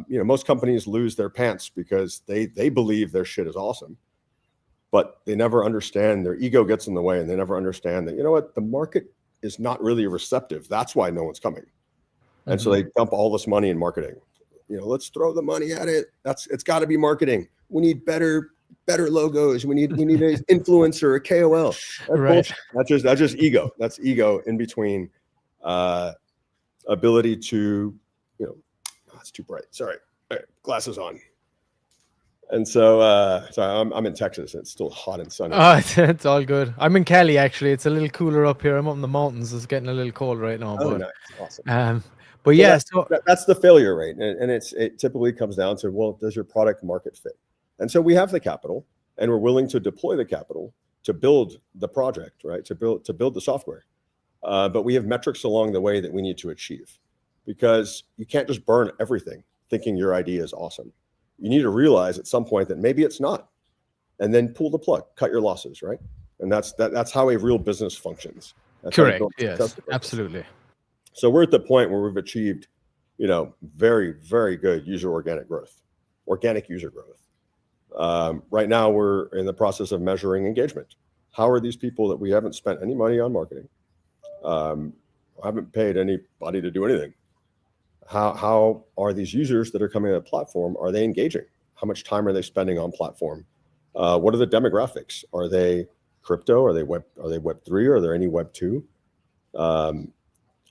Speaker 6: Most companies lose their pants because they believe their shit is awesome, but they never understand, their ego gets in the way and they never understand that, the market is not really receptive. That's why no one's coming. And so they dump all this money in marketing. Let's throw the money at it. It's got to be marketing. We need better logos. We need an influencer, a KOL. That's just ego. That's ego in between ability to, it's too bright. Sorry. All right, glasses on. And so, sorry, I'm in Texas. And it's still hot and sunny.
Speaker 2: Oh, it's all good. I'm in Cali, actually. It's a little cooler up here. I'm up in the mountains. It's getting a little cold right now.
Speaker 6: Oh,
Speaker 2: but,
Speaker 6: nice. Awesome.
Speaker 2: But yeah, so
Speaker 6: that's the failure rate. And it typically comes down to, well, does your product market fit? And so we have the capital and we're willing to deploy the capital to build the project, right? To build the software. But we have metrics along the way that we need to achieve because you can't just burn everything thinking your idea is awesome. You need to realize at some point that maybe it's not, and then pull the plug, cut your losses, right? And that's how a real business functions. That's
Speaker 2: correct. Yes, absolutely.
Speaker 6: So we're at the point where we've achieved, very, very good organic user growth. Right now, we're in the process of measuring engagement. How are these people that we haven't spent any money on marketing, haven't paid anybody to do anything? How are these users that are coming to the platform? Are they engaging? How much time are they spending on platform? What are the demographics? Are they crypto? Are they Web 3? Are there any Web 2?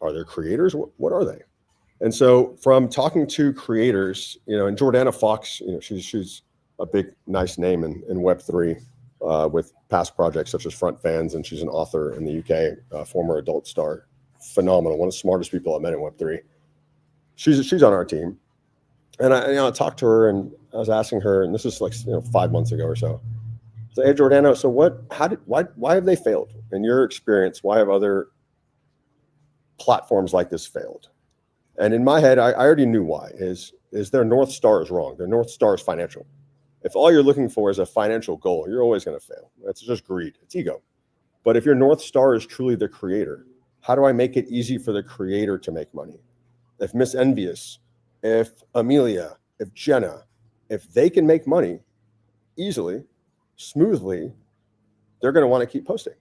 Speaker 6: Are there creators? What are they? And so from talking to creators, and Jordana Fox, she's a big, nice name in Web 3 with past projects such as Front Fans, and she's an author in the UK, former adult star, phenomenal, one of the smartest people I've met in Web 3. She's on our team, and I talked to her and I was asking her, and this is 5 months ago or so. I said, hey Jordana, so why have they failed in your experience? Why have other platforms like this failed? And in my head, I already knew why. Is their North Star is wrong. Their North Star is financial. If all you're looking for is a financial goal, you're always going to fail. It's just greed. It's ego. But if your North Star is truly the creator, how do I make it easy for the creator to make money? If Miss Envious, if Amelia, if Jenna, if they can make money easily, smoothly, they're going to want to keep posting.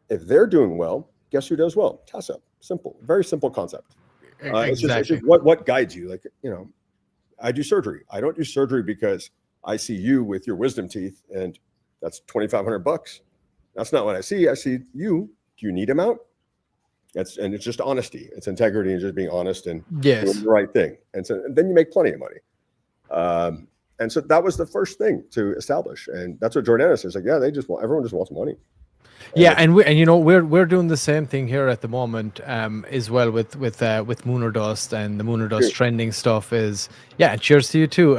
Speaker 6: If they're doing well, guess who does well? Tessa. Simple, very simple concept. It's just what guides you. I do surgery. I don't do surgery because I see you with your wisdom teeth and that's $2,500. That's not what I see. I see you. Do you need them out? And it's just honesty. It's integrity and just being honest and doing the right thing. And then you make plenty of money. And so that was the first thing to establish. And that's what Jordana says. Everyone just wants money.
Speaker 2: Yeah, and we're doing the same thing here at the moment as well with Mooner Dust, and the Mooner Dust trending stuff is cheers to you too.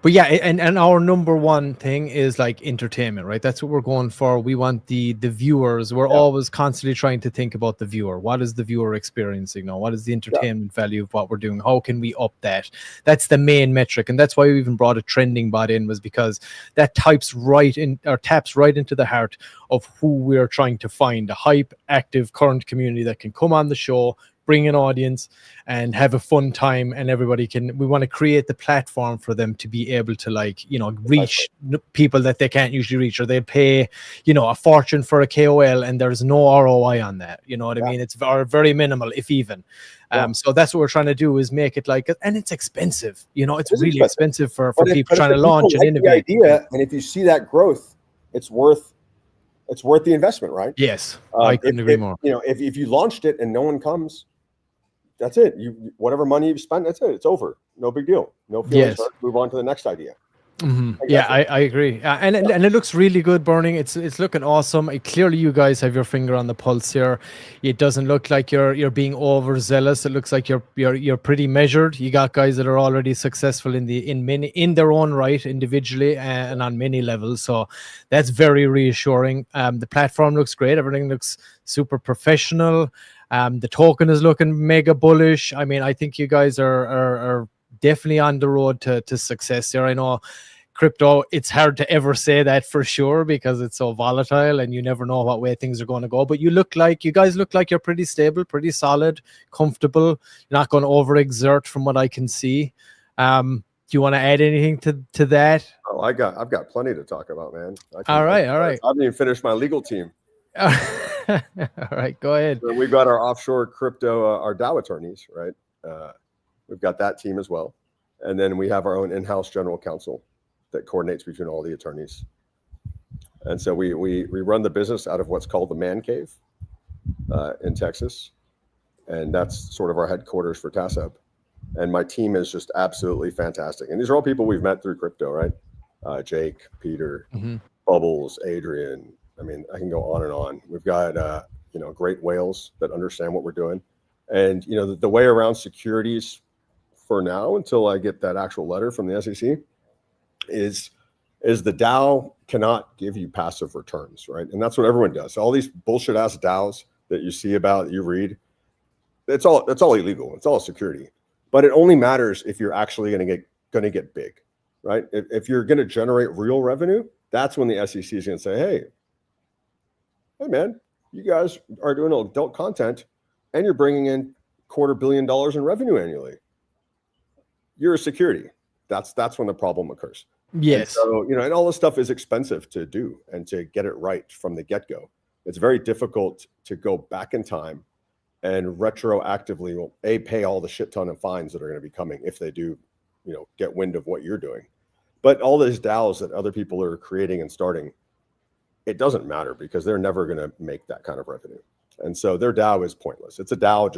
Speaker 2: But yeah, and our number one thing is entertainment, right? That's what we're going for. We want the viewers. We're always constantly trying to think about the viewer. What is the viewer experiencing now? What is the entertainment value of what we're doing? How can we up that? That's the main metric, and that's why we even brought a trending bot in, was because that taps right into the heart of who who we're trying to find, a hype, active, current community that can come on the show, bring an audience and have a fun time, and we want to create the platform for them to be able to, like, you know, reach people that they can't usually reach, or they pay, you know, a fortune for a KOL and there's no ROI on that. You know what I mean? It's very minimal, if even. So that's what we're trying to do, is make it like, and it's expensive. You know, it's really expensive for people trying to launch and innovate.
Speaker 6: The idea, and if you see that growth, it's worth the investment, right?
Speaker 2: Yes, I couldn't agree more.
Speaker 6: You know, if you launched it and no one comes, that's it. Whatever money you've spent, that's it. It's over. No big deal. No feelings hurt. Move on to the next idea.
Speaker 2: Yeah, I agree. And it looks really good, Burning. It's looking awesome. Clearly, you guys have your finger on the pulse here. It doesn't look like you're being overzealous. It looks like you're pretty measured. You got guys that are already successful in their own right, individually and on many levels. So that's very reassuring. The platform looks great. Everything looks super professional. The token is looking mega bullish. I mean, I think you guys are definitely on the road to success there. I know crypto, it's hard to ever say that for sure because it's so volatile and you never know what way things are going to go. But you guys look like you're pretty stable, pretty solid, comfortable. You're not going to overexert from what I can see. Do you want to add anything to that?
Speaker 6: Oh, I've got plenty to talk about, man.
Speaker 2: All right.
Speaker 6: I haven't even finished my legal team.
Speaker 2: All right, go ahead.
Speaker 6: So we've got our offshore crypto, our DAO attorneys, right? We've got that team as well. And then we have our own in-house general counsel that coordinates between all the attorneys. And so we run the business out of what's called the Man Cave in Texas. And that's sort of our headquarters for TASUB. And my team is just absolutely fantastic. And these are all people we've met through crypto, right? Jake, Peter, Bubbles, Adrian. I mean, I can go on and on. We've got, great whales that understand what we're doing. And, you know, the way around securities for now, until I get that actual letter from the SEC, is the DAO cannot give you passive returns, right? And that's what everyone does. All these bullshit ass DAOs that you see about, that you read, it's all illegal. It's all security. But it only matters if you're actually going to get big, right? If you're going to generate real revenue, that's when the SEC is going to say, hey, man, you guys are doing adult content and you're bringing in $250 million in revenue annually. You're a security. That's when the problem occurs.
Speaker 2: Yes.
Speaker 6: And so, and all this stuff is expensive to do and to get it right from the get-go. It's very difficult to go back in time and retroactively pay all the shit ton of fines that are going to be coming if they do, get wind of what you're doing. But all these DAOs that other people are creating and starting, it doesn't matter because they're never going to make that kind of revenue. And so their DAO is pointless. It's a DAO,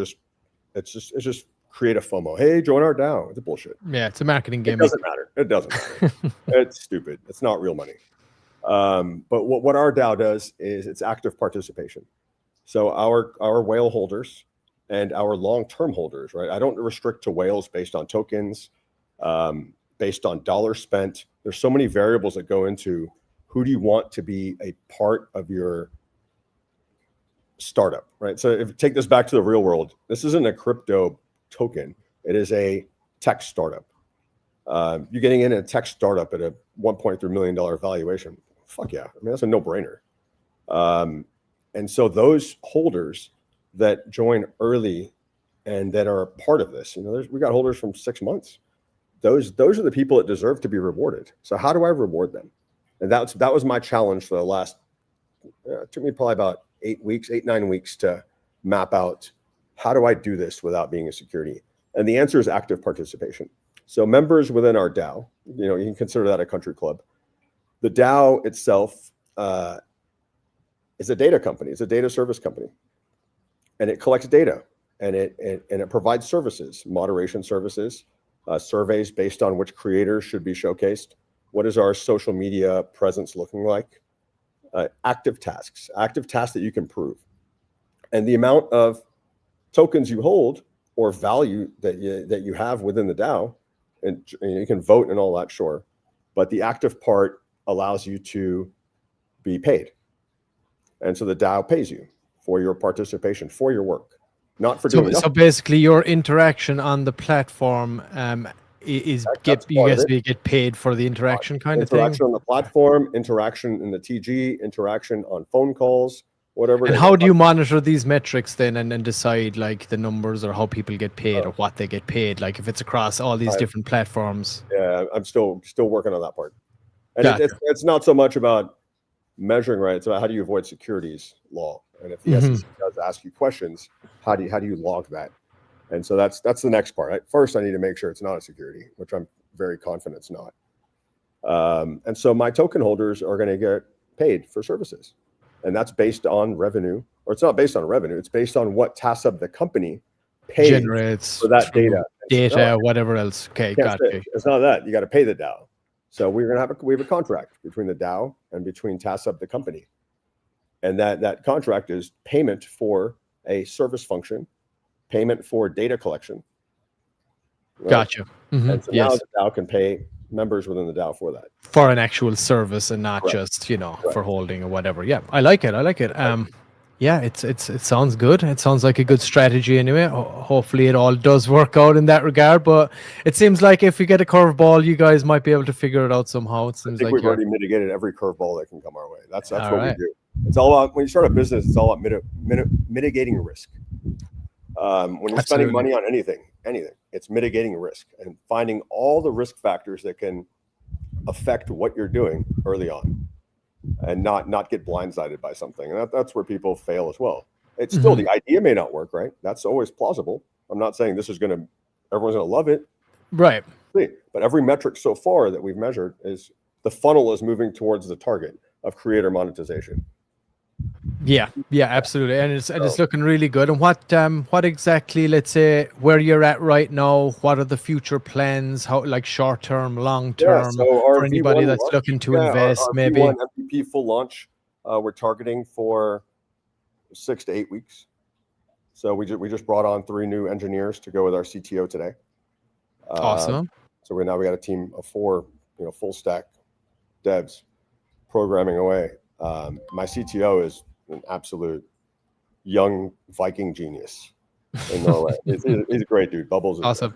Speaker 6: it's just create a FOMO. Hey, join our DAO. It's bullshit.
Speaker 2: Yeah, it's a marketing game.
Speaker 6: It doesn't matter. It doesn't matter. It's stupid. It's not real money. But what our DAO does is it's active participation. So our whale holders and our long-term holders, right? I don't restrict to whales based on tokens, based on dollars spent. There's so many variables that go into who do you want to be a part of your startup, right? So if you take this back to the real world, this isn't a crypto token. It is a tech startup. You're getting in a tech startup at a $1.3 million valuation. Fuck yeah. I mean, that's a no-brainer. And so those holders that join early and that are a part of this, we got holders from 6 months. Those are the people that deserve to be rewarded. So how do I reward them? And that was my challenge for the last, it took me probably about 9 weeks to map out, how do I do this without being a security? And the answer is active participation. So members within our DAO, you can consider that a country club. The DAO itself is a data company. It's a data service company. And it collects data and it provides services, moderation services, surveys based on which creators should be showcased. What is our social media presence looking like? Active tasks that you can prove. And the amount of tokens you hold or value that you have within the DAO, and you can vote and all that, sure. But the active part allows you to be paid. And so the DAO pays you for your participation, for your work, not for doing nothing.
Speaker 2: So basically your interaction on the platform
Speaker 6: That's
Speaker 2: you
Speaker 6: part of
Speaker 2: guys
Speaker 6: it.
Speaker 2: get paid for the interaction kind of thing.
Speaker 6: Interaction on the platform, interaction in the TG, interaction on phone calls, whatever.
Speaker 2: And
Speaker 6: it is.
Speaker 2: how do you monitor these metrics then and then decide like the numbers or how people get paid or what they get paid? Like if it's across all these different platforms.
Speaker 6: Yeah, I'm still working on that part. And
Speaker 2: Gotcha.
Speaker 6: it's not so much about measuring, right? It's about how do you avoid securities law. And if the SEC does ask you questions, how do you log that? And so that's the next part. Right? First, I need to make sure it's not a security, which I'm very confident it's not. And so my token holders are going to get paid for services. And that's based on revenue, or it's not based on revenue. It's based on what TASUB, the company, pays
Speaker 2: generates
Speaker 6: for that data.
Speaker 2: Whatever else. Okay, gotcha.
Speaker 6: It's not that. You got to pay the DAO. So we have a contract between the DAO and between TASUB, the company. And that contract is payment for a service function, payment for data collection. Right?
Speaker 2: Gotcha.
Speaker 6: And so now the DAO can pay members within the DAO for that.
Speaker 2: For an actual service and not just, for holding or whatever. Yeah, I like it. Yeah, it sounds good. It sounds like a good strategy anyway. Hopefully it all does work out in that regard. But it seems like if we get a curveball, you guys might be able to figure it out somehow. It seems like
Speaker 6: we've already mitigated every curveball that can come our way. That's what
Speaker 2: right.
Speaker 6: we do. It's all about, when you start a business, it's all about mitigating risk. When you're spending money on anything, it's mitigating risk and finding all the risk factors that can affect what you're doing early on, and not get blindsided by something. And that's where people fail as well. It's still, the idea may not work, right? That's always plausible. I'm not saying everyone's going to love it.
Speaker 2: Right.
Speaker 6: But every metric so far that we've measured is the funnel is moving towards the target of creator monetization.
Speaker 2: Yeah, absolutely. And it's looking really good. And what exactly, let's say, where you're at right now, what are the future plans? How, like, short term, long term, for anybody that's looking to invest,
Speaker 6: our
Speaker 2: maybe?
Speaker 6: V1 MVP full launch, we're targeting for 6 to 8 weeks. So we just brought on 3 new engineers to go with our CTO today.
Speaker 2: Awesome.
Speaker 6: So we got a team of 4, full stack devs programming away. My CTO is an absolute young Viking genius in Norway. He's a great dude. Bubbles is awesome.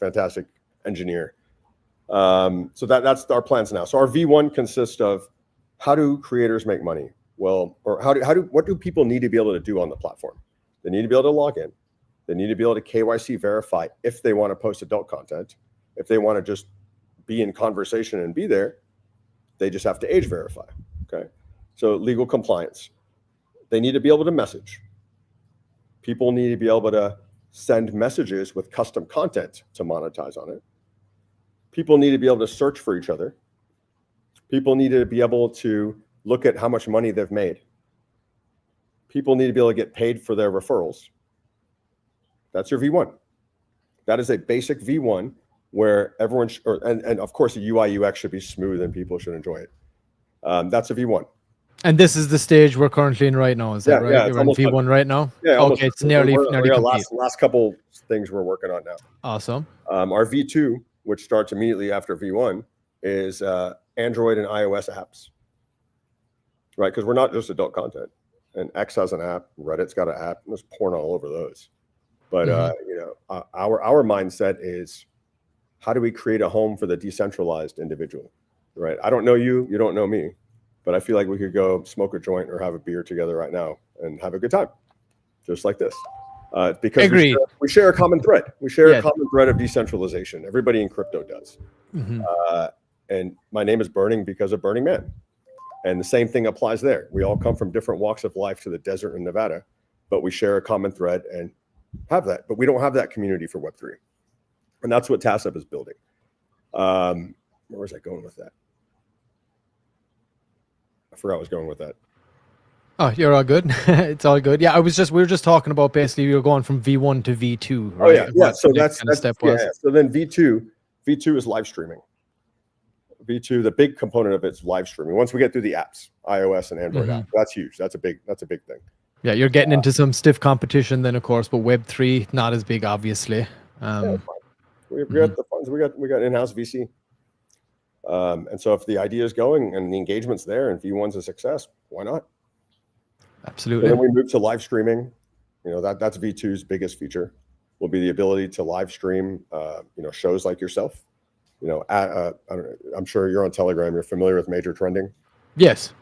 Speaker 6: Fantastic engineer. So that's our plans now. So our V1 consists of, how do creators make money? Well, or what do people need to be able to do on the platform? They need to be able to log in. They need to be able to KYC verify if they want to post adult content. If they want to just be in conversation and be there, they just have to age verify. Okay. So legal compliance. They need to be able to message. People need to be able to send messages with custom content to monetize on it. People need to be able to search for each other. People need to be able to look at how much money they've made. People need to be able to get paid for their referrals. That's your V1. That is a basic V1 where everyone, and of course the UI UX should be smooth and people should enjoy it. That's a V1.
Speaker 2: And this is the stage we're currently in right now, is that right?
Speaker 6: Yeah,
Speaker 2: You're in V1 right now?
Speaker 6: Yeah.
Speaker 2: Okay, it's nearly complete.
Speaker 6: Last couple things we're working on now.
Speaker 2: Awesome.
Speaker 6: Our V2, which starts immediately after V1, is Android and iOS apps, right? Because we're not just adult content. And X has an app, Reddit's got an app, and there's porn all over those. But our mindset is, how do we create a home for the decentralized individual, right? I don't know you, you don't know me. But I feel like we could go smoke a joint or have a beer together right now and have a good time, just like this. Because we share a common thread. We share a common thread of decentralization. Everybody in crypto does. And my name is Burning because of Burning Man. And the same thing applies there. We all come from different walks of life to the desert in Nevada, but we share a common thread and have that. But we don't have that community for Web3. And that's what TASUB is building. Where was I going with that? I forgot I was going with that.
Speaker 2: Oh, you're all good. It's all good. Yeah, we were just talking about basically you're going from V1 to V2. Right?
Speaker 6: Oh yeah. So that's step was. Yeah. So then V2 is live streaming. V2, the big component of it's live streaming. Once we get through the apps, iOS and Android apps, that's huge. That's a big thing. Yeah,
Speaker 2: you're getting into some stiff competition then, of course, but Web3 not as big, obviously.
Speaker 6: We got the funds. We got in-house VC. And so if the idea is going and the engagement's there and V1's a success, why not?
Speaker 2: Absolutely.
Speaker 6: And then we move to live streaming. That's V2's biggest feature. will be the ability to live stream, shows like yourself. I'm sure you're on Telegram. You're familiar with Major Trending.
Speaker 2: Yes.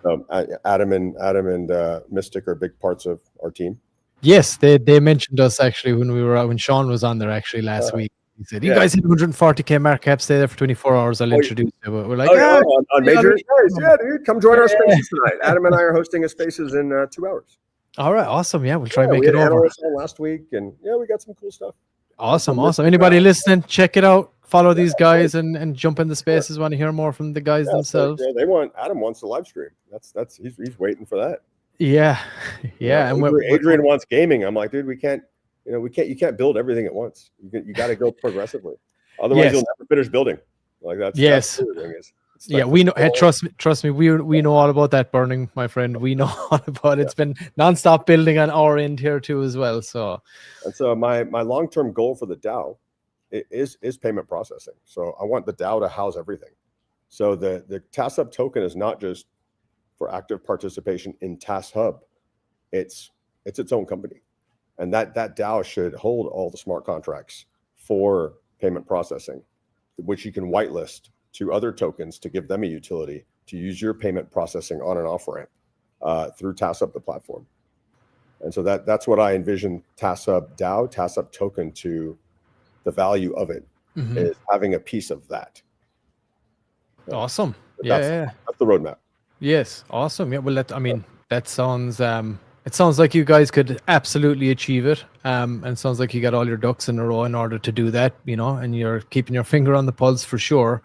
Speaker 6: Adam and Mystic are big parts of our team.
Speaker 2: Yes, they mentioned us actually when Sean was on there actually last week. He said, "You guys hit 140K mark cap. Stay there for 24 hours. I'll introduce you." But we're like,
Speaker 6: on Major, dude, come join our spaces tonight. Adam and I are hosting a spaces in 2 hours.
Speaker 2: All right, awesome. Yeah, we'll try and make
Speaker 6: we
Speaker 2: it
Speaker 6: had
Speaker 2: over.
Speaker 6: analysts on last week, and we got some cool stuff.
Speaker 2: Awesome. Anybody listening, check it out. Follow these guys and jump in the spaces. Want to hear more from the guys themselves?
Speaker 6: So, Adam wants to live stream. He's waiting for that.
Speaker 2: Yeah. And
Speaker 6: Adrian wants gaming. I'm like, dude, we can't. You can't build everything at once. You got to go progressively. Otherwise, you'll never finish building. Like that's
Speaker 2: yes.
Speaker 6: That's the thing is.
Speaker 2: We know. Hey, trust me. We know all about that burning, my friend. We know all about it. It's been nonstop building on our end here too, as well. So
Speaker 6: my long-term goal for the DAO is payment processing. So I want the DAO to house everything. So the TASHub token is not just for active participation in TASHub. It's its own company, and that DAO should hold all the smart contracts for payment processing, which you can whitelist to other tokens to give them a utility to use your payment processing on and off ramp through TASHub, the platform. And so that's what I envision TASHub DAO, TASHub token, to the value of it is having a piece of that.
Speaker 2: Awesome.
Speaker 6: That's the roadmap.
Speaker 2: Yes. Awesome. Yeah. Well, that sounds it sounds like you guys could absolutely achieve it. And it sounds like you got all your ducks in a row in order to do that, and you're keeping your finger on the pulse for sure.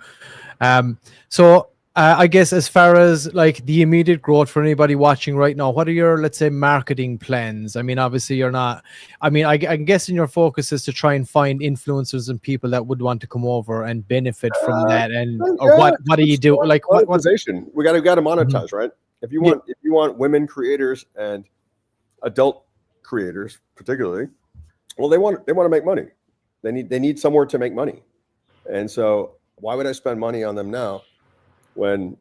Speaker 2: So I guess as far as like the immediate growth for anybody watching right now, what are your, let's say, marketing plans? I mean, obviously you're not, I'm guessing your focus is to try and find influencers and people that would want to come over and benefit from that. And or what do you do? Like what's
Speaker 6: we got to monetize, right? If you want women creators and adult creators particularly, well, they want to make money. They need somewhere to make money. And so why would I spend money on them now when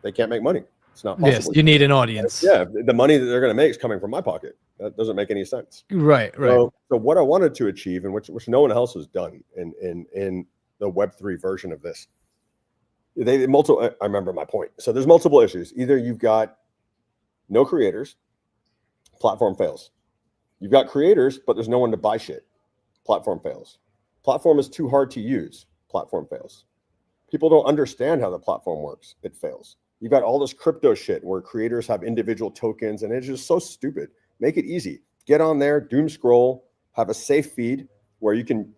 Speaker 6: they can't make money? It's not possible.
Speaker 2: Yes, you need an audience.
Speaker 6: Yeah, the money that they're going to make is coming from my pocket. That doesn't make any sense.
Speaker 2: Right.
Speaker 6: So what I wanted to achieve, and which no one else has done in the Web3 version of this, I remember my point. So there's multiple issues. Either you've got no creators, platform fails. You've got creators, but there's no one to buy shit. Platform fails. Platform is too hard to use. Platform fails. People don't understand how the platform works. It fails. You've got all this crypto shit where creators have individual tokens, and it's just so stupid. Make it easy. Get on there, doom scroll, have a safe feed where you can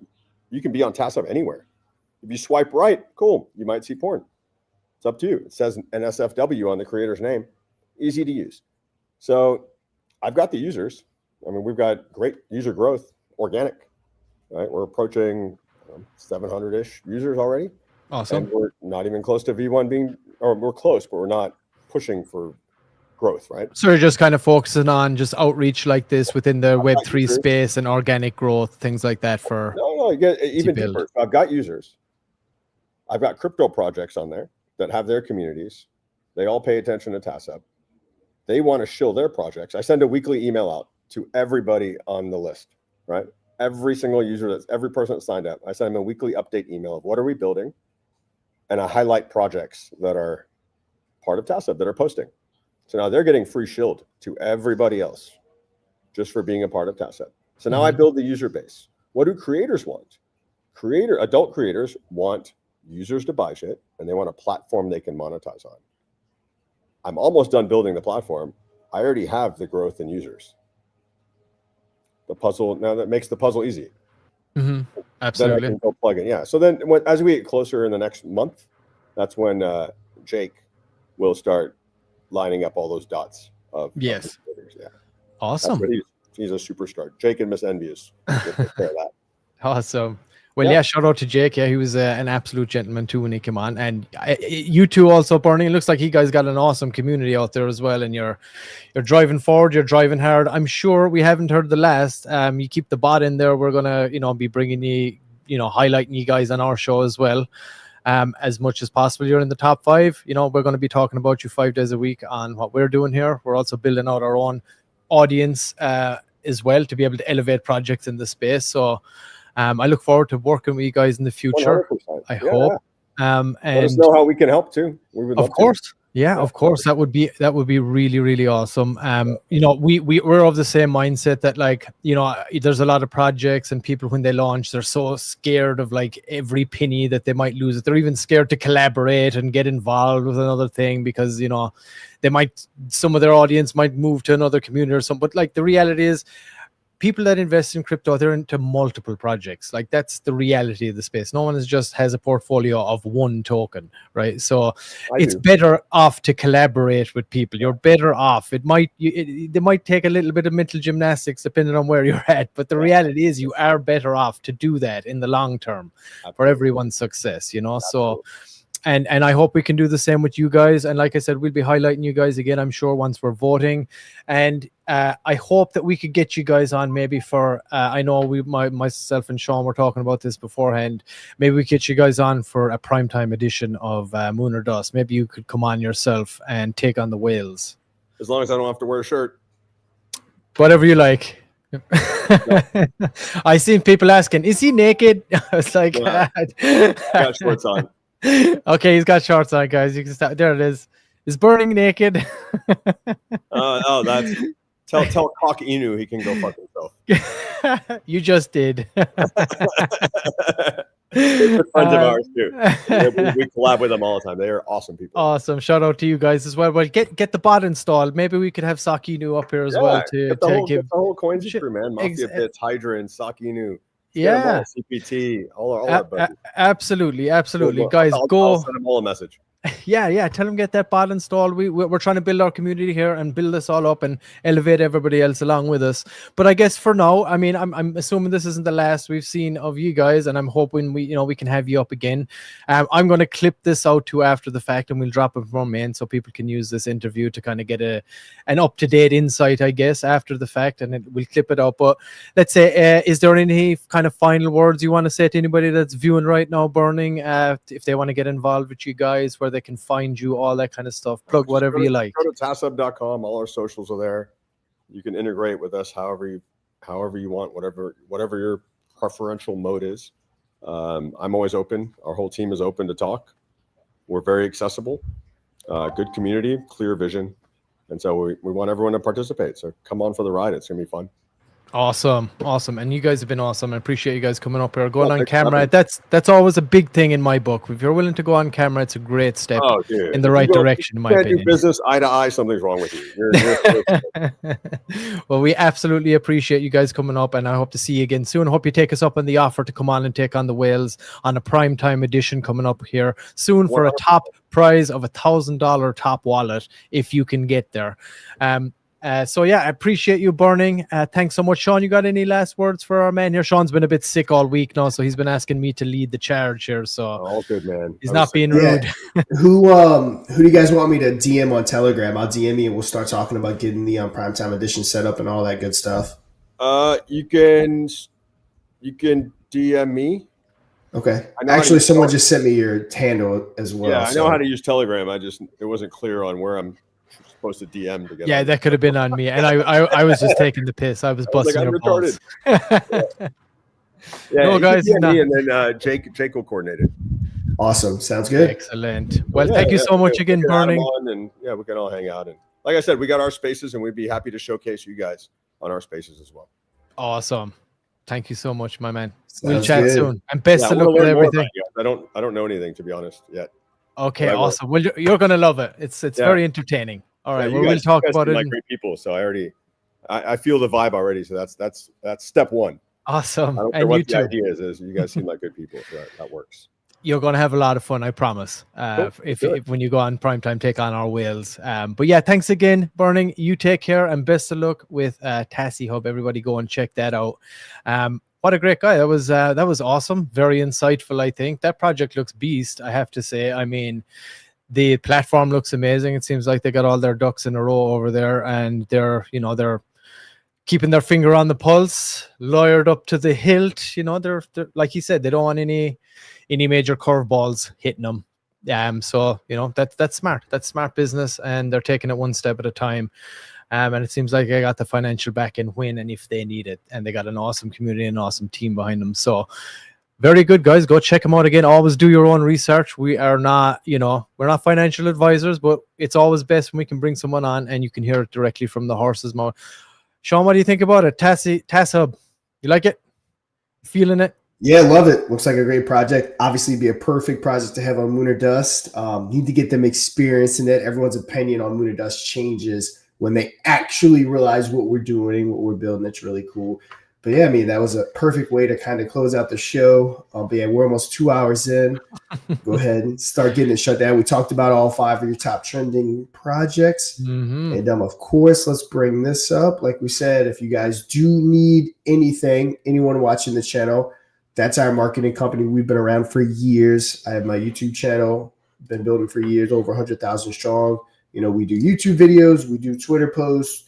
Speaker 6: be on TASHub anywhere. If you swipe right, cool, you might see porn. It's up to you. It says NSFW on the creator's name. Easy to use. So I've got the users. I mean, we've got great user growth, organic, right? We're approaching 700-ish users already.
Speaker 2: Awesome.
Speaker 6: And we're not even close to V1 we're close, but we're not pushing for growth, right?
Speaker 2: So you're just kind of focusing on just outreach like this within the Web3 space and organic growth, things like that for...
Speaker 6: No, you get even deeper. So I've got users. I've got crypto projects on there that have their communities. They all pay attention to TASHub. They want to shill their projects. I send a weekly email out to everybody on the list, right? Every single user, every person that signed up. I send them a weekly update email of what are we building? And I highlight projects that are part of TASHub that are posting. So now they're getting free shield to everybody else just for being a part of TASHub. So now I build the user base. What do creators want? Adult creators want users to buy shit, and they want a platform they can monetize on. I'm almost done building the platform. I already have the growth in users. The puzzle, now that makes the puzzle easy.
Speaker 2: Absolutely.
Speaker 6: Then I can go plug in. Yeah. So then as we get closer in the next month, that's when Jake will start lining up all those dots of
Speaker 2: yes.
Speaker 6: Yeah.
Speaker 2: Awesome.
Speaker 6: He's a superstar. Jake and Miss Envious. Take care of that.
Speaker 2: Awesome. Well, yeah, shout out to Jake. Yeah, he was an absolute gentleman too when he came on. And you two also, Bernie, it looks like you guys got an awesome community out there as well. And you're driving forward, you're driving hard. I'm sure we haven't heard the last. You keep the bot in there. We're going to, be bringing you, highlighting you guys on our show as well. As much as possible. You're in the top 5. We're going to be talking about you 5 days a week on what we're doing here. We're also building out our own audience as well to be able to elevate projects in the space. So I look forward to working with you guys in the future.
Speaker 6: 100%.
Speaker 2: I hope.
Speaker 6: Let
Speaker 2: And
Speaker 6: us know how we can help too. We would love
Speaker 2: of course. Yeah, of course. That would be really, really awesome. You know, we're of the same mindset that, like, you know, there's a lot of projects and people when they launch, they're so scared of like every penny that they might lose. They're even scared to collaborate and get involved with another thing because, you know, some of their audience might move to another community or something. But like the reality is, people that invest in crypto, they're into multiple projects. Like that's the reality of the space. No one has a portfolio of one token, right? So it's better off to collaborate with people. You're better off. They might take a little bit of mental gymnastics depending on where you're at, but the reality is you are better off to do that in the long term for everyone's success, you know?
Speaker 6: Absolutely.
Speaker 2: So and I hope we can do the same with you guys. And like I said, we'll be highlighting you guys again, I'm sure, once we're voting. And I hope that we could get you guys on maybe for, I know myself and Sean were talking about this beforehand. Maybe we get you guys on for a primetime edition of Moon or Dust. Maybe you could come on yourself and take on the whales.
Speaker 6: As long as I don't have to wear a shirt.
Speaker 2: Whatever you like. I seen people asking, is he naked? I was like,
Speaker 6: got shorts on.
Speaker 2: Okay, he's got shorts on, guys. You can stop. There it is. Is Burning naked?
Speaker 6: That's tell Cock Inu he can go fuck himself.
Speaker 2: You just did.
Speaker 6: They're friends of ours too. We collab with them all the time. They are awesome people.
Speaker 2: Awesome. Shout out to you guys as well. Well, get the bot installed. Maybe we could have Sakinu up here as well to
Speaker 6: get the whole Coins crew, man. Mafia Bits, Hydra, and Sakinu.
Speaker 2: Yeah,
Speaker 6: CPT, all our buddies.
Speaker 2: Absolutely,
Speaker 6: Cool.
Speaker 2: guys.
Speaker 6: I'll send them all a message.
Speaker 2: Yeah. Tell them get that bot installed. We're trying to build our community here and build this all up and elevate everybody else along with us. But I guess for now, I mean, I'm assuming this isn't the last we've seen of you guys, and I'm hoping we can have you up again. I'm going to clip this out too after the fact, and we'll drop it from in so people can use this interview to kind of get an up-to-date insight, I guess, after the fact, and we'll clip it out. But let's say, is there any kind of final words you want to say to anybody that's viewing right now, Burning, if they want to get involved with you guys, where they can find you, all that kind of stuff? Plug whatever you like.
Speaker 6: Go to tassup.com. All our socials are there. You can integrate with us however you want, whatever your preferential mode is. I'm always open. Our whole team is open to talk. We're very accessible, good community, clear vision. And so we want everyone to participate. So come on for the ride. It's going to be fun.
Speaker 2: Awesome. And you guys have been awesome. I appreciate you guys coming up here, going on camera. That's always a big thing in my book. If you're willing to go on camera, it's a great step in the right direction, in my opinion.
Speaker 6: Do business eye to eye, something's wrong with you.
Speaker 2: Well, we absolutely appreciate you guys coming up, and I hope to see you again soon. Hope you take us up on the offer to come on and take on the whales on a primetime edition coming up here soon for a top prize of $1,000 top wallet if you can get there. So yeah, I appreciate you, Burning. Thanks so much, Sean. You got any last words for our man here? Sean's been a bit sick all week now, so he's been asking me to lead the charge here. So
Speaker 6: all good, man.
Speaker 2: He's not being rude.
Speaker 1: Who do you guys want me to DM on Telegram? I'll DM you and we'll start talking about getting the primetime edition set up and all that good stuff.
Speaker 6: You can DM me.
Speaker 1: Okay. Actually, someone just sent me your handle as well.
Speaker 6: Yeah, I know how to use Telegram. It wasn't clear on where I'm supposed to DM to get.
Speaker 2: Yeah, that could have been on me, and I was just taking the piss. I was busting your balls.
Speaker 6: No, guys, and then Jake will coordinate it.
Speaker 1: Awesome, sounds good.
Speaker 2: Excellent. Well, thank you so much again, Burning.
Speaker 6: And we can all hang out, and like I said, we got our spaces, and we'd be happy to showcase you guys on our spaces as well.
Speaker 2: Awesome. Thank you so much, my man.
Speaker 1: Sounds
Speaker 2: we'll chat
Speaker 1: good.
Speaker 2: soon, and best of luck with everything.
Speaker 6: I don't know anything, to be honest, yet.
Speaker 2: Okay, awesome. Well, you're gonna love it. It's very entertaining. All right, we'll talk about it.
Speaker 6: Like great people, so I feel the vibe already. So that's step one.
Speaker 2: Awesome.
Speaker 6: I don't care what the idea is. You guys seem like good people, so that works.
Speaker 2: You're going to have a lot of fun, I promise. If when you go on primetime, take on our whales. But yeah, thanks again, Burning. You take care and best of luck with Tassie Hub. Everybody go and check that out. What a great guy. That was awesome. Very insightful, I think. That project looks beast, I have to say. I mean, the platform looks amazing. It seems like they got all their ducks in a row over there, and they're keeping their finger on the pulse, lawyered up to the hilt. They're like he said, they don't want any major curveballs hitting them. So that's smart. That's smart business, and they're taking it one step at a time. And it seems like they got the financial backing when and if they need it. And they got an awesome community and an awesome team behind them. So very good, guys. Go check them out again. Always do your own research. We are not, we're not financial advisors, but it's always best when we can bring someone on and you can hear it directly from the horse's mouth. Sean, what do you think about it? TAS Hub, you like it? Feeling it?
Speaker 1: Yeah, love it. Looks like a great project. Obviously, be a perfect project to have on Moon or Dust. Need to get them experience in it. Everyone's opinion on Moon or Dust changes when they actually realize what we're doing, what we're building. It's really cool. But yeah, I mean, that was a perfect way to kind of close out the show. But yeah, we're almost 2 hours in. Go ahead and start getting it shut down. We talked about all 5 of your top trending projects.
Speaker 2: Mm-hmm.
Speaker 1: And of course, let's bring this up. Like we said, if you guys do need anything, anyone watching the channel, that's our marketing company. We've been around for years. I have my YouTube channel, been building for years, over 100,000 strong. We do YouTube videos, we do Twitter posts,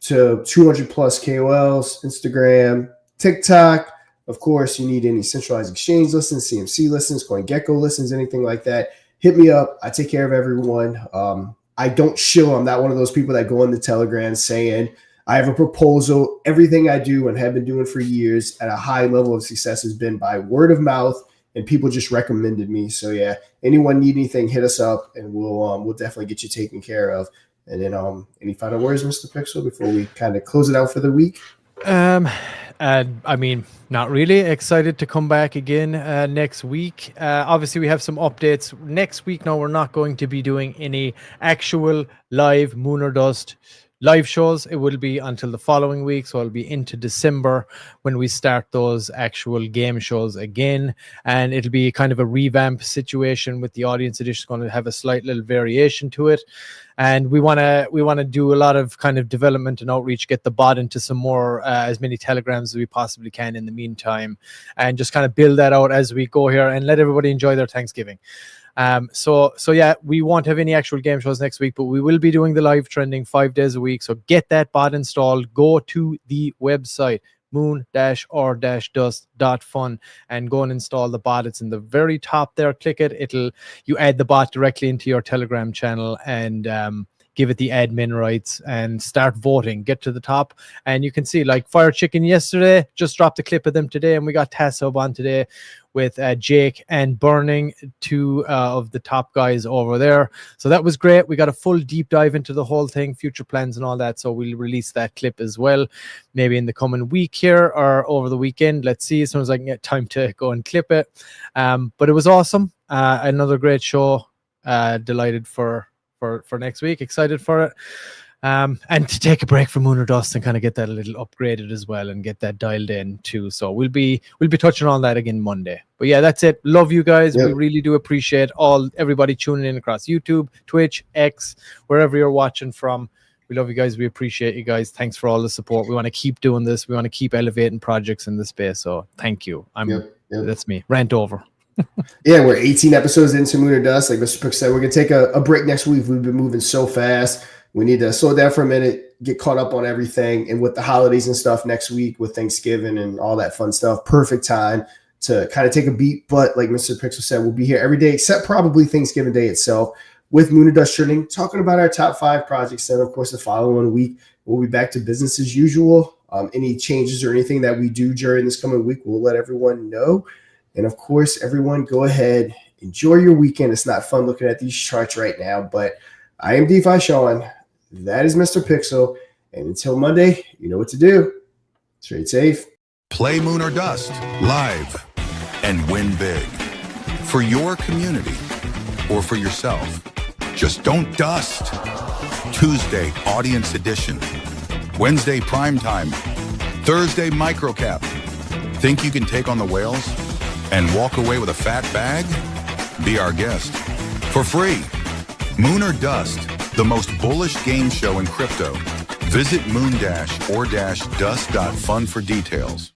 Speaker 1: to 200 plus KOLs, Instagram, TikTok. Of course, you need any centralized exchange listings, CMC listings, CoinGecko listings, anything like that. Hit me up. I take care of everyone. I don't shill. I'm not one of those people that go on the Telegram saying I have a proposal. Everything I do and have been doing for years at a high level of success has been by word of mouth, and people just recommended me. So yeah, anyone need anything, hit us up, and we'll definitely get you taken care of. And then any final words, Mr. Pixel, before we kind of close it out for the week?
Speaker 2: I mean, not really. Excited to come back again next week. Obviously, we have some updates next week. Now, we're not going to be doing any actual live Moon or Dust live shows. It will be until the following week, so it'll be into December when we start those actual game shows again, and it'll be kind of a revamp situation with the audience edition. Going to have a slight little variation to it, and we want to do a lot of kind of development and outreach, get the bot into some more as many telegrams as we possibly can in the meantime, and just kind of build that out as we go here and let everybody enjoy their Thanksgiving. So yeah, we won't have any actual game shows next week, but we will be doing the live trending 5 days a week. So get that bot installed. Go to the website moon-or-dust.fun and go and install the bot. It's in the very top there. Click it. You add the bot directly into your Telegram channel and give it the admin rights and start voting. Get to the top and you can see like Fire Chicken yesterday, just dropped a clip of them today, and we got TAS Hub on today with Jake and Burning, 2 of the top guys over there. So that was great. We got a full deep dive into the whole thing, future plans and all that. So we'll release that clip as well, maybe in the coming week here or over the weekend. Let's see, as soon as I can get time to go and clip it. But it was awesome. Another great show. Delighted for next week. Excited for it. And to take a break from Moon or Dust and kind of get that a little upgraded as well and get that dialed in too. So we'll be touching on that again Monday. But yeah, that's it. Love you guys. Yep. We really do appreciate everybody tuning in across YouTube, Twitch, X, wherever you're watching from. We love you guys. We appreciate you guys. Thanks for all the support. We want to keep doing this. We want to keep elevating projects in the space. So thank you. That's me. Rant over.
Speaker 1: Yeah, we're 18 episodes into Moon or Dust. Like Mr. Pick said, we're going to take a break next week. We've been moving so fast. We need to slow down for a minute, get caught up on everything. And with the holidays and stuff next week with Thanksgiving and all that fun stuff, perfect time to kind of take a beat. But like Mr. Pixel said, we'll be here every day except probably Thanksgiving Day itself with Moon or Dust Trending, talking about our top 5 projects. And of course, the following week, we'll be back to business as usual. Any changes or anything that we do during this coming week, we'll let everyone know. And of course, everyone go ahead, enjoy your weekend. It's not fun looking at these charts right now, but I am DeFi Sean. That is Mr. Pixel. And until Monday, you know what to do. Trade safe.
Speaker 4: Play Moon or Dust live and win big for your community or for yourself. Just don't dust. Tuesday, audience edition. Wednesday, prime time. Thursday, microcap. Think you can take on the whales and walk away with a fat bag? Be our guest for free. Moon or Dust, the most bullish game show in crypto. Visit moon-or-dust.fun for details.